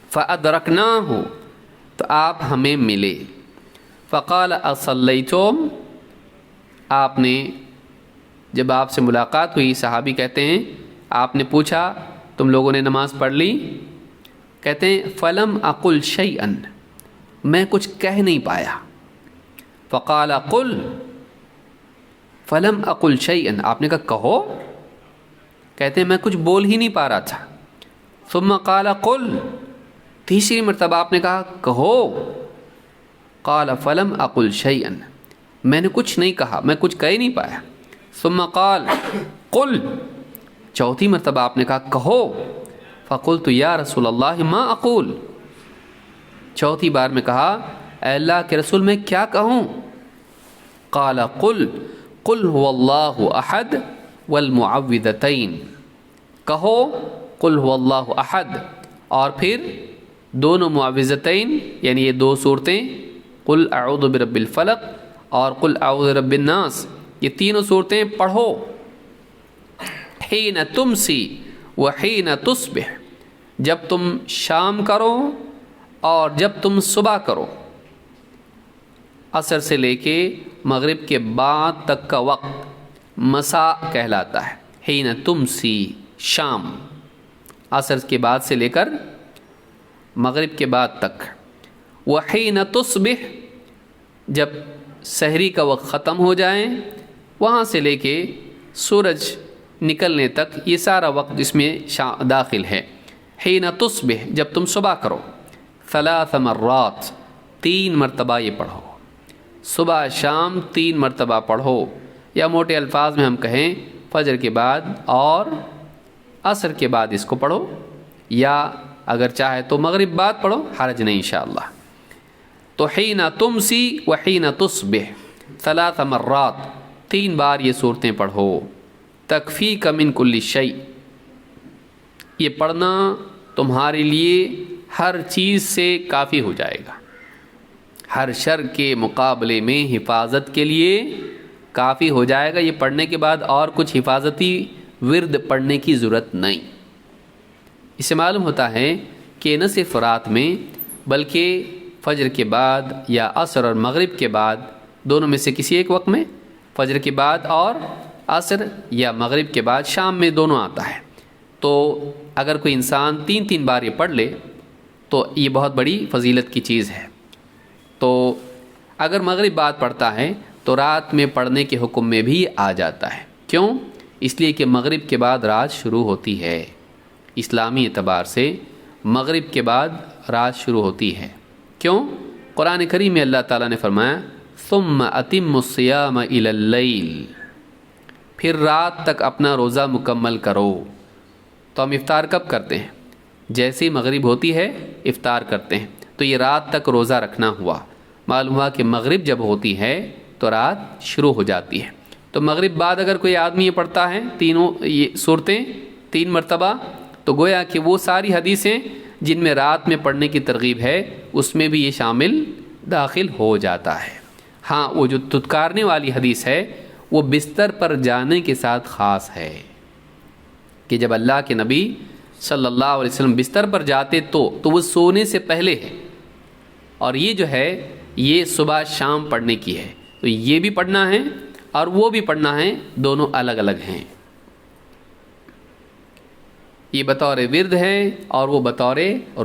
فأدرکناہ، تو آپ ہمیں ملے۔ فقال اصلیتم، آپ نے جب آپ سے ملاقات ہوئی، صحابی کہتے ہیں آپ نے پوچھا تم لوگوں نے نماز پڑھ لی؟ کہتے ہیں فلم اقل شیئا، میں کچھ کہہ نہیں پایا۔ فقال قل، فلم اقل شیئا، آپ نے کہا کہو، کہتے ہیں میں کچھ بول ہی نہیں پا رہا تھا۔ ثم قال قل، تیسری مرتبہ آپ نے کہا کہو۔ قال فلم اقل شیئا، میں نے کچھ نہیں کہا، میں کچھ کہہ نہیں پایا۔ ثم قال قل، چوتھی مرتبہ آپ نے کہا کہو۔ فقلت یا رسول اللہ ما اقول، چوتھی بار میں کہا اے اللہ کے رسول میں کیا کہوں؟ قال قل قل هو اللہ احد والمعوذتین، کہو قل هو اللہ احد، اور پھر دونوں معوذتین یعنی یہ 2 صورتیں، قل اعوذ برب الفلق اور قل اعوذ برب الناس، یہ تینوں صورتیں پڑھو۔ حین تمسی وحین تصبح، جب تم شام کرو اور جب تم صبح کرو، عصر سے لے کے مغرب کے بعد تک کا وقت مساء کہلاتا ہے۔ حین تمسی، شام، عصر کے بعد سے لے کر مغرب کے بعد تک۔ وحین تصبح، جب سحری کا وقت ختم ہو جائے، وہاں سے لے کے سورج نکلنے تک، یہ سارا وقت اس میں داخل ہے۔ حین تصبح، جب تم صبح کرو۔ 3 مرات، 3 مرتبہ یہ پڑھو، صبح شام 3 مرتبہ پڑھو، یا موٹے الفاظ میں ہم کہیں فجر کے بعد اور عصر کے بعد اس کو پڑھو، یا اگر چاہے تو مغرب بعد پڑھو، حرج نہیں انشاءاللہ۔ تو حین تمسی وحین تصبح 3 مرات، 3 بار یہ صورتیں پڑھو۔ تکفیک من کل شیء، یہ پڑھنا تمہارے لیے ہر چیز سے کافی ہو جائے گا، ہر شر کے مقابلے میں حفاظت کے لیے کافی ہو جائے گا۔ یہ پڑھنے کے بعد اور کچھ حفاظتی ورد پڑھنے کی ضرورت نہیں۔ اس سے معلوم ہوتا ہے کہ نہ صرف رات میں بلکہ فجر کے بعد یا عصر اور مغرب کے بعد، دونوں میں سے کسی ایک وقت میں، فجر کے بعد اور عصر یا مغرب کے بعد، شام میں دونوں آتا ہے۔ تو اگر کوئی انسان 3 بار یہ پڑھ لے تو یہ بہت بڑی فضیلت کی چیز ہے۔ تو اگر مغرب بعد پڑھتا ہے تو رات میں پڑھنے کے حکم میں بھی آ جاتا ہے۔ کیوں؟ اس لیے کہ مغرب کے بعد رات شروع ہوتی ہے، اسلامی اعتبار سے مغرب کے بعد رات شروع ہوتی ہے۔ کیوں؟ قرآن کریم میں اللہ تعالیٰ نے فرمایا ثم اتم الصیام الی اللیل، پھر رات تک اپنا روزہ مکمل کرو۔ تو ہم افطار کب کرتے ہیں؟ جیسے ہی مغرب ہوتی ہے افطار کرتے ہیں، تو یہ رات تک روزہ رکھنا ہوا۔ معلوم ہوا کہ مغرب جب ہوتی ہے تو رات شروع ہو جاتی ہے۔ تو مغرب بعد اگر کوئی آدمی یہ پڑھتا ہے تینوں یہ صورتیں 3 مرتبہ، تو گویا کہ وہ ساری حدیثیں جن میں رات میں پڑھنے کی ترغیب ہے اس میں بھی یہ شامل داخل ہو جاتا ہے۔ ہاں، وہ جو دھتکارنے والی حدیث ہے وہ بستر پر جانے کے ساتھ خاص ہے کہ جب اللہ کے نبی صلی اللہ علیہ وسلم بستر پر جاتے تو وہ سونے سے پہلے ہے، اور یہ جو ہے یہ صبح شام پڑھنے کی ہے، تو یہ بھی پڑھنا ہے اور وہ بھی پڑھنا ہے، دونوں الگ الگ ہیں۔ یہ بطور ورد ہے اور وہ بطور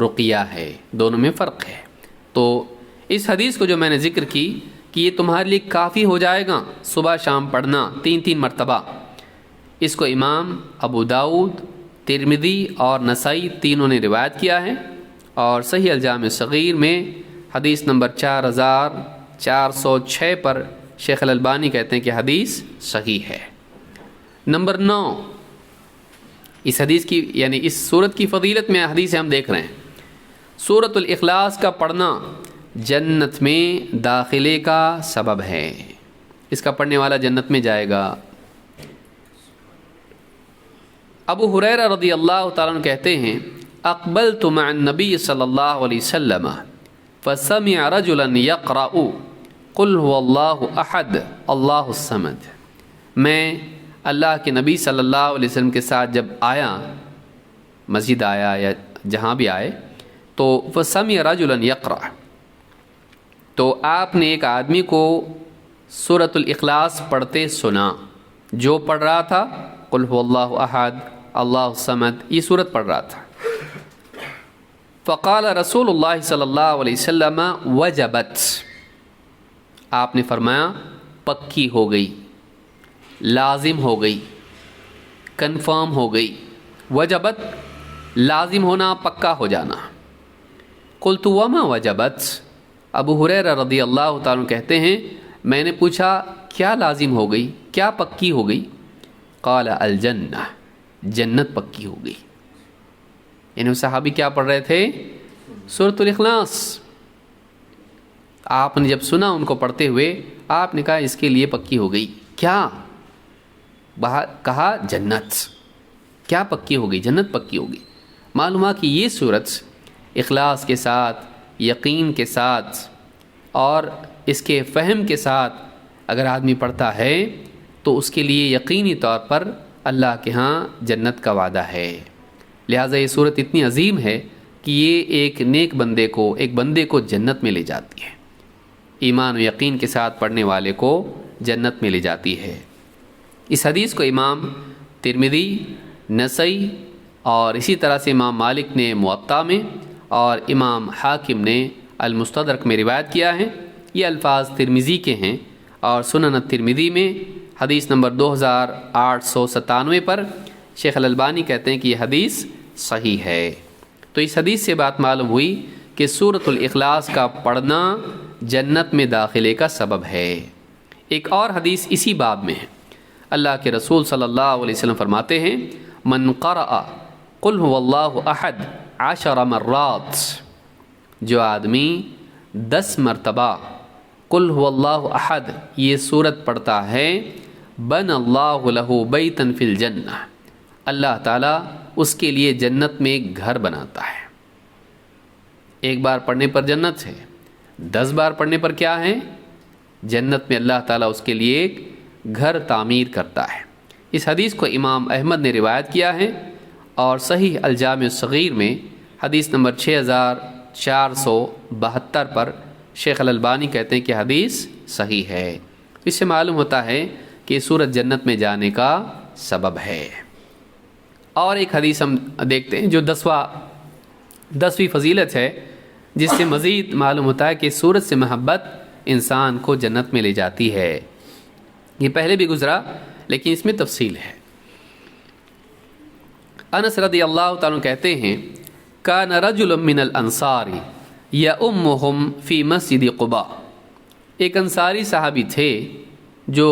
رقیہ ہے، دونوں میں فرق ہے۔ تو اس حدیث کو جو میں نے ذکر کی کہ یہ تمہارے لیے کافی ہو جائے گا صبح شام پڑھنا 3 مرتبہ، اس کو امام ابو داؤد، ترمذی اور نسائی تینوں نے روایت کیا ہے، اور صحیح الجامع صغیر میں حدیث نمبر 4406 پر شیخ الالبانی کہتے ہیں کہ حدیث صحیح ہے۔ نمبر 9، اس حدیث کی یعنی اس سورت کی فضیلت میں حدیث ہم دیکھ رہے ہیں، سورۃ الاخلاص کا پڑھنا جنت میں داخلے کا سبب ہے، اس کا پڑھنے والا جنت میں جائے گا۔ ابو ہریرہ رضی اللہ تعالیٰ عنہ کہتے ہیں اقبلت مع النبی صلی اللہ علیہ وسلم فسمع رجلا یقرأ قل هو اللہ احد اللہ الصمد، میں اللہ کے نبی صلی اللہ علیہ وسلم کے ساتھ جب آیا، مسجد آیا یا جہاں بھی آئے، تو فسمع رجلا یقرأ، تو آپ نے ایک آدمی کو سورۃ الاخلاص پڑھتے سنا، جو پڑھ رہا تھا قل هو اللہ احد اللہ الصمد، یہ سورت پڑھ رہا تھا۔ فقال رسول اللہ صلی اللہ علیہ وسلم وجبت، آپ نے فرمایا پکی ہو گئی، لازم ہو گئی، کنفرم ہو گئی۔ وجبت لازم ہونا، پکا ہو جانا۔ قلت وما وجبت، ابو ہریرہ رضی اللہ تعالیٰ عنہ کہتے ہیں میں نے پوچھا کیا لازم ہو گئی، کیا پکی ہو گئی؟ قال الجنہ، جنت پکی ہو گئی۔ یعنی صحابی کیا پڑھ رہے تھے؟ سورۃ الاخلاص۔ آپ نے جب سنا ان کو پڑھتے ہوئے، آپ نے کہا اس کے لیے پکی ہو گئی۔ کیا کہا؟ جنت۔ کیا پکی ہو گئی؟ جنت پکی ہو گئی۔ معلوم ہوا کہ یہ سورت اخلاص کے ساتھ، یقین کے ساتھ اور اس کے فہم کے ساتھ اگر آدمی پڑھتا ہے تو اس کے لیے یقینی طور پر اللہ کے ہاں جنت کا وعدہ ہے۔ لہٰذا یہ صورت اتنی عظیم ہے کہ یہ ایک نیک بندے کو، ایک بندے کو جنت میں لے جاتی ہے، ایمان و یقین کے ساتھ پڑھنے والے کو جنت میں لے جاتی ہے۔ اس حدیث کو امام ترمذی، نسائی اور اسی طرح سے امام مالک نے موطا میں اور امام حاکم نے المستدرک میں روایت کیا ہے۔ یہ الفاظ ترمذی کے ہیں، اور سنن الترمذی میں حدیث نمبر 2897 پر شیخ الالبانی کہتے ہیں کہ یہ حدیث صحیح ہے۔ تو اس حدیث سے بات معلوم ہوئی کہ سورۃ الاخلاص کا پڑھنا جنت میں داخلے کا سبب ہے۔ ایک اور حدیث اسی باب میں ہے، اللہ کے رسول صلی اللہ علیہ وسلم فرماتے ہیں من قرأ قل هو اللہ احد 10 مرات، جو آدمی 10 مرتبہ قل هو اللہ احد یہ سورت پڑھتا ہے، بن اللہ لہ بیتا فی الجنہ، اللہ تعالیٰ اس کے لیے جنت میں ایک گھر بناتا ہے۔ ایک بار پڑھنے پر جنت ہے، 10 بار پڑھنے پر کیا ہے؟ جنت میں اللہ تعالیٰ اس کے لیے ایک گھر تعمیر کرتا ہے۔ اس حدیث کو امام احمد نے روایت کیا ہے، اور صحیح الجامع الصغیر میں حدیث نمبر 472 پر شیخ الالبانی کہتے ہیں کہ حدیث صحیح ہے۔ اس سے معلوم ہوتا ہے کہ یہ سورت جنت میں جانے کا سبب ہے۔ اور ایک حدیث ہم دیکھتے ہیں جو 10ویں فضیلت ہے، جس سے مزید معلوم ہوتا ہے کہ سورت سے محبت انسان کو جنت میں لے جاتی ہے۔ یہ پہلے بھی گزرا لیکن اس میں تفصیل ہے۔ انس رضی اللہ تعالیٰ کہتے ہیں کان رجل من الانصار یؤمہم فی مسجد قباء، ایک انصاری صحابی تھے جو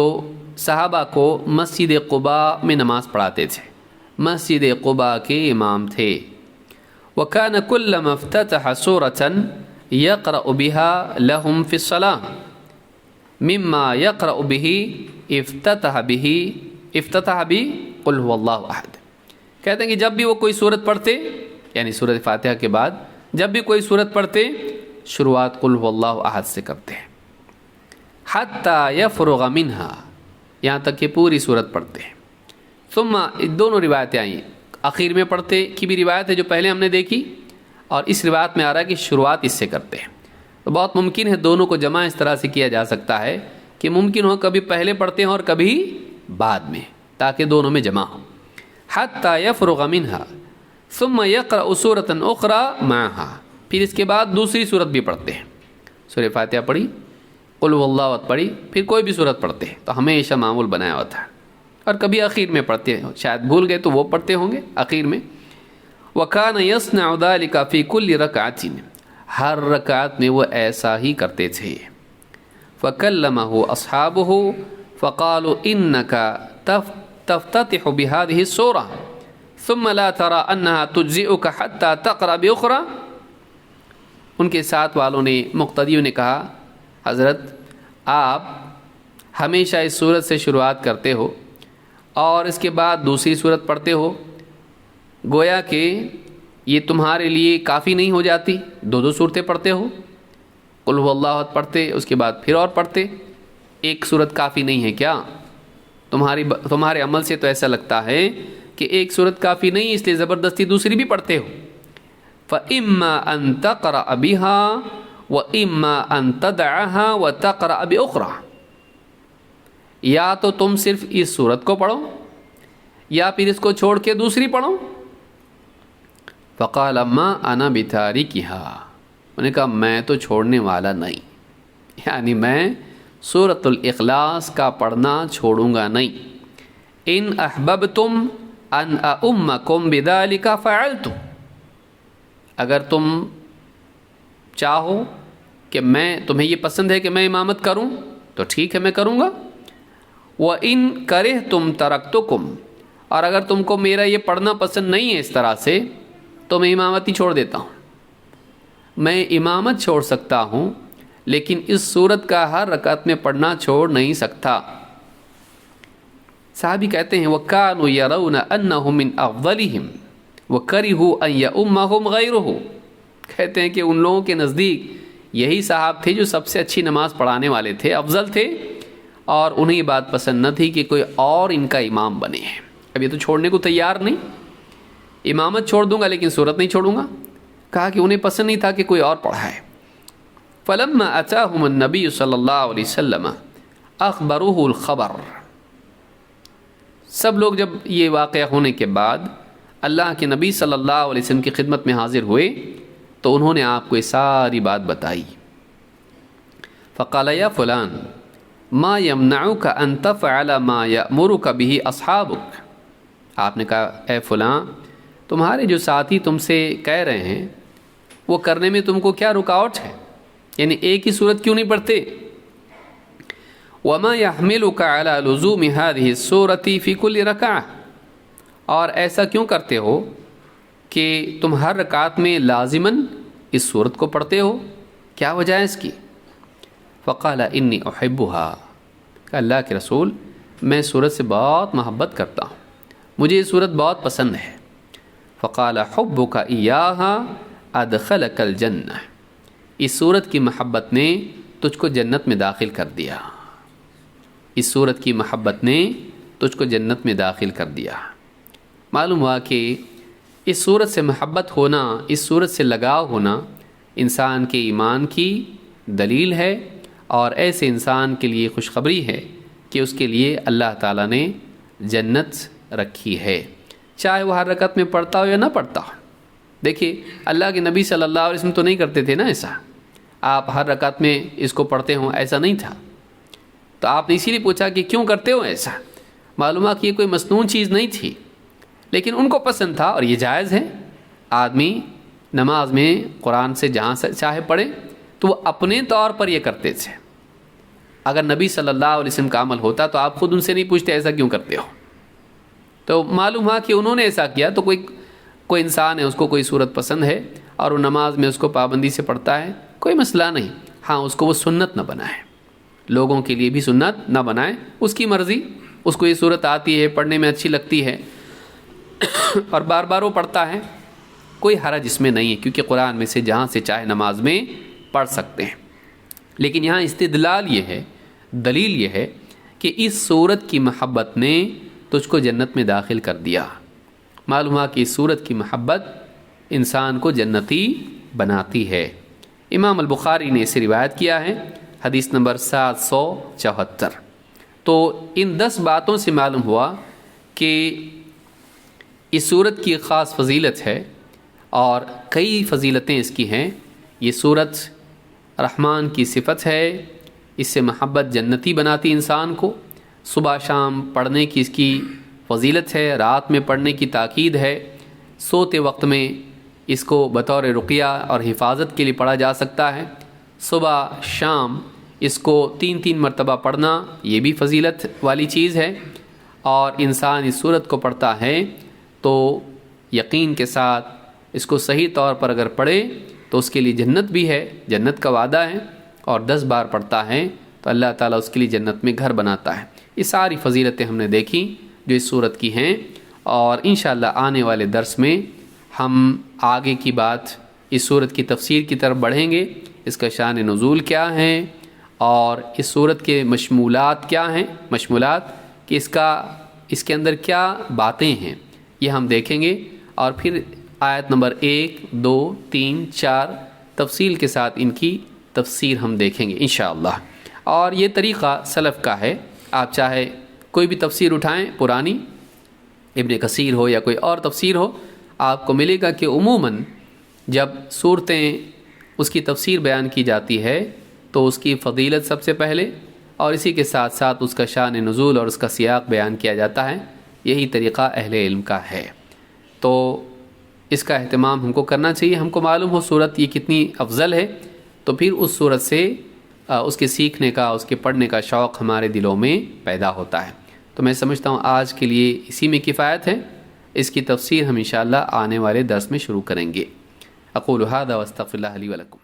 صحابہ کو مسجد قباء میں نماز پڑھاتے تھے، مسجد قباء کے امام تھے۔ وکان کلما افتتح سورة یقرأ بها لهم فی الصلاة مما یقرأ به افتتح قل هو اللہ احد۔ کہتے ہیں کہ جب بھی وہ کوئی سورت پڑھتے، یعنی سورۃ فاتحہ کے بعد جب بھی کوئی سورت پڑھتے، شروعات قل هو اللہ احد سے کرتے ہیں، حتی یفرغ منہا، یہاں تک کہ پوری سورت پڑھتے ہیں۔ ثم دونوں روایتیں آئیں، آخر میں پڑھتے کی بھی روایت ہے جو پہلے ہم نے دیکھی، اور اس روایت میں آ رہا ہے کہ شروعات اس سے کرتے ہیں۔ تو بہت ممکن ہے دونوں کو جمع اس طرح سے کیا جا سکتا ہے کہ ممکن ہو کبھی پہلے پڑھتے ہیں اور کبھی بعد میں، تاکہ دونوں میں جمع ہو۔ حتی یفرغ منہا ثم یقرأ سورۃ اخری معہا، پھر اس کے بعد دوسری سورت بھی پڑھتے ہیں، سورہ فاتحہ پڑھی، قل هو اللہ احد پڑھی، پھر کوئی بھی سورت پڑھتے ہیں۔ تو ہمیشہ معمول بنایا ہوا تھا، اور کبھی اخیر میں پڑھتے ہیں، شاید بھول گئے تو وہ پڑھتے ہوں گے اخیر میں۔ وَكَانَ يَصْنَعُ ذَلِكَ فِي كُلِّ رَكْعَةٍ، ہر رکعت میں وہ ایسا ہی کرتے تھے۔ فَكَلَّمَهُ أَصْحَابُهُ فَقَالُوا إِنَّكَ تَفْتَتِحُ بِهَذِهِ السُّورَةِ ثُمَّ لَا تَرَى أَنَّهَا تُجْزِئُكَ حَتَّى تَقْرَأَ بِأُخْرَى۔ ان کے ساتھ والوں نے، مقتدیوں نے کہا حضرت آپ ہمیشہ اس سورت سے شروعات کرتے ہو اور اس کے بعد دوسری سورت پڑھتے ہو، گویا کہ یہ تمہارے لیے کافی نہیں ہو جاتی؟ دو صورتیں پڑھتے ہو، قل هو اللہ احد پڑھتے، اس کے بعد پھر اور پڑھتے، ایک صورت کافی نہیں ہے کیا؟ تمہارے عمل سے تو ایسا لگتا ہے کہ ایک صورت کافی نہیں، اس لیے زبردستی دوسری بھی پڑھتے ہو۔ فَإِمَّا أَن تَقْرَأَ بِهَا وَإِمَّا أَن تَدْعَهَا وَتَقْرَأَ بِأُخْرَى، یا تو تم صرف اس صورت کو پڑھو یا پھر اس کو چھوڑ کے دوسری پڑھو۔ فَقَالَ مَا أَنَا بِتَارِكِهَا، انہوں نے کہا میں تو چھوڑنے والا نہیں، یعنی میں سورۃ الاخلاص کا پڑھنا چھوڑوں گا نہیں۔ ان احببتم ان اؤمکم بذلک فعلت، اگر تم چاہو کہ تمہیں یہ پسند ہے کہ میں امامت کروں تو ٹھیک ہے میں کروں گا۔ وَإِن كَرِهْتُمْ تَرَكْتُكُمْ، اور اگر تم کو میرا یہ پڑھنا پسند نہیں ہے اس طرح سے تو میں امامت ہی چھوڑ دیتا ہوں۔ میں امامت چھوڑ سکتا ہوں لیکن اس صورت کا ہر رکعت میں پڑھنا چھوڑ نہیں سکتا۔ صحابی کہتے ہیں وَكَانُوا يَرَوْنَ أَنَّهُ مِنْ أَفْضَلِهِمْ وَكَرِهُوا أَنْ يَؤُمَّهُمْ غَيْرُهُ، کہتے ہیں کہ ان لوگوں کے نزدیک یہی صحاب تھے جو سب سے اچھی نماز پڑھانے والے تھے، افضل تھے، اور انہیں یہ بات پسند نہ تھی کہ کوئی اور ان کا امام بنے۔ اب یہ تو چھوڑنے کو تیار نہیں، امامت چھوڑ دوں گا لیکن صورت نہیں چھوڑوں گا۔ کہا کہ انہیں پسند نہیں تھا کہ کوئی اور پڑھائے۔ فَلَمَّا أَتَاهُمُ النَّبِيُّ صلی اللہ علیہ وسلم أَخْبَرُوهُ الْخَبَرَ، سب لوگ جب یہ واقعہ ہونے کے بعد اللہ کے نبی صلی اللہ علیہ وسلم کی خدمت میں حاضر ہوئے تو انہوں نے آپ کو یہ ساری بات بتائی۔ فَقَالَ يَا فُلَانَ مَا يَمْنَعُكَ أَن تَفْعَلَ مَا يَأْمُرُكَ بِهِ أَصْحَابُكَ، آپ نے کہا اے فلاں، تمہارے جو ساتھی تم سے کہہ رہے ہیں وہ کرنے میں تم کو کیا رکاوٹ ہے؟ یعنی ایک ہی صورت کیوں نہیں پڑھتے؟ وَمَا يَحْمِلُكَ عَلَى لُزُومِ هَذِهِ السُّورَةِ فِي كُلِّ رَكَعَةٍ، اور ایسا کیوں کرتے ہو کہ تم ہر رکعت میں لازماً اس صورت کو پڑھتے ہو؟ کیا وجہ ہے اس کی؟ فقال انی احبها، کہ اللہ کے رسول میں صورت سے بہت محبت کرتا ہوں، مجھے یہ صورت بہت پسند ہے۔ فقال حبک ایاها ادخلک الجنہ، اس صورت کی محبت نے تجھ کو جنت میں داخل کر دیا، اس صورت کی محبت نے تجھ کو جنت میں داخل کر دیا۔ معلوم ہوا کہ اس صورت سے محبت ہونا، اس صورت سے لگاؤ ہونا، انسان کے ایمان کی دلیل ہے، اور ایسے انسان کے لیے خوشخبری ہے کہ اس کے لیے اللہ تعالیٰ نے جنت رکھی ہے، چاہے وہ ہر رکعت میں پڑھتا ہو یا نہ پڑھتا ہو۔ دیکھیے اللہ کے نبی صلی اللہ علیہ وسلم تو نہیں کرتے تھے نا ایسا، آپ ہر رکعت میں اس کو پڑھتے ہوں، ایسا نہیں تھا۔ تو آپ نے اسی لیے پوچھا کہ کیوں کرتے ہو ایسا، معلوم ہے کہ یہ کوئی مصنون چیز نہیں تھی، لیکن ان کو پسند تھا، اور یہ جائز ہے۔ آدمی نماز میں قرآن سے جہاں سے چاہے پڑھے، تو وہ اپنے طور پر یہ کرتے تھے۔ اگر نبی صلی اللہ علیہ وسلم کا عمل ہوتا تو آپ خود ان سے نہیں پوچھتے ایسا کیوں کرتے ہو، تو معلوم ہوا کہ انہوں نے ایسا کیا۔ تو کوئی انسان ہے، اس کو کوئی صورت پسند ہے اور وہ نماز میں اس کو پابندی سے پڑھتا ہے، کوئی مسئلہ نہیں، ہاں اس کو وہ سنت نہ بنائے، لوگوں کے لیے بھی سنت نہ بنائے، اس کی مرضی، اس کو یہ صورت آتی ہے، پڑھنے میں اچھی لگتی ہے اور بار بار وہ پڑھتا ہے، کوئی حرج اس میں نہیں ہے، کیونکہ قرآن میں سے جہاں سے چاہے نماز میں پڑھ سکتے ہیں۔ لیکن یہاں استدلال یہ ہے، دلیل یہ ہے کہ اس صورت کی محبت نے تجھ کو جنت میں داخل کر دیا۔ معلوم ہوا کہ اس صورت کی محبت انسان کو جنتی بناتی ہے۔ امام البخاری نے اسے روایت کیا ہے، حدیث نمبر 774۔ تو ان 10 باتوں سے معلوم ہوا کہ اس صورت کی خاص فضیلت ہے، اور کئی فضیلتیں اس کی ہیں۔ یہ صورت رحمان کی صفت ہے، اس سے محبت جنتی بناتی انسان کو، صبح شام پڑھنے کی اس کی فضیلت ہے، رات میں پڑھنے کی تاکید ہے، سوتے وقت میں اس کو بطور رقیہ اور حفاظت کے لیے پڑھا جا سکتا ہے، صبح شام اس کو 3 مرتبہ پڑھنا یہ بھی فضیلت والی چیز ہے، اور انسان اس صورت کو پڑھتا ہے تو یقین کے ساتھ اس کو صحیح طور پر اگر پڑھے تو اس کے لیے جنت بھی ہے، جنت کا وعدہ ہے، اور 10 بار پڑھتا ہے تو اللہ تعالیٰ اس کے لیے جنت میں گھر بناتا ہے۔ یہ ساری فضیلتیں ہم نے دیکھی جو اس صورت کی ہیں، اور انشاءاللہ آنے والے درس میں ہم آگے کی بات اس صورت کی تفسیر کی طرف بڑھیں گے، اس کا شان نزول کیا ہے، اور اس صورت کے مشمولات کیا ہیں، مشمولات کہ اس کے اندر کیا باتیں ہیں، یہ ہم دیکھیں گے، اور پھر آیت نمبر 1، 2، 3، 4 تفصیل کے ساتھ ان کی تفسیر ہم دیکھیں گے انشاءاللہ۔ اور یہ طریقہ سلف کا ہے، آپ چاہے کوئی بھی تفسیر اٹھائیں، پرانی ابن کثیر ہو یا کوئی اور تفسیر ہو، آپ کو ملے گا کہ عموماً جب صورتیں اس کی تفسیر بیان کی جاتی ہے تو اس کی فضیلت سب سے پہلے، اور اسی کے ساتھ ساتھ اس کا شان نزول اور اس کا سیاق بیان کیا جاتا ہے۔ یہی طریقہ اہل علم کا ہے، تو اس کا اہتمام ہم کو کرنا چاہیے۔ ہم کو معلوم ہو صورت یہ کتنی افضل ہے، تو پھر اس صورت سے اس کے سیکھنے کا، اس کے پڑھنے کا شوق ہمارے دلوں میں پیدا ہوتا ہے۔ تو میں سمجھتا ہوں آج کے لیے اسی میں کفایت ہے، اس کی تفسیر ہم انشاءاللہ آنے والے درس میں شروع کریں گے۔ اقول ھذا واستغفر اللہ لی ولکم۔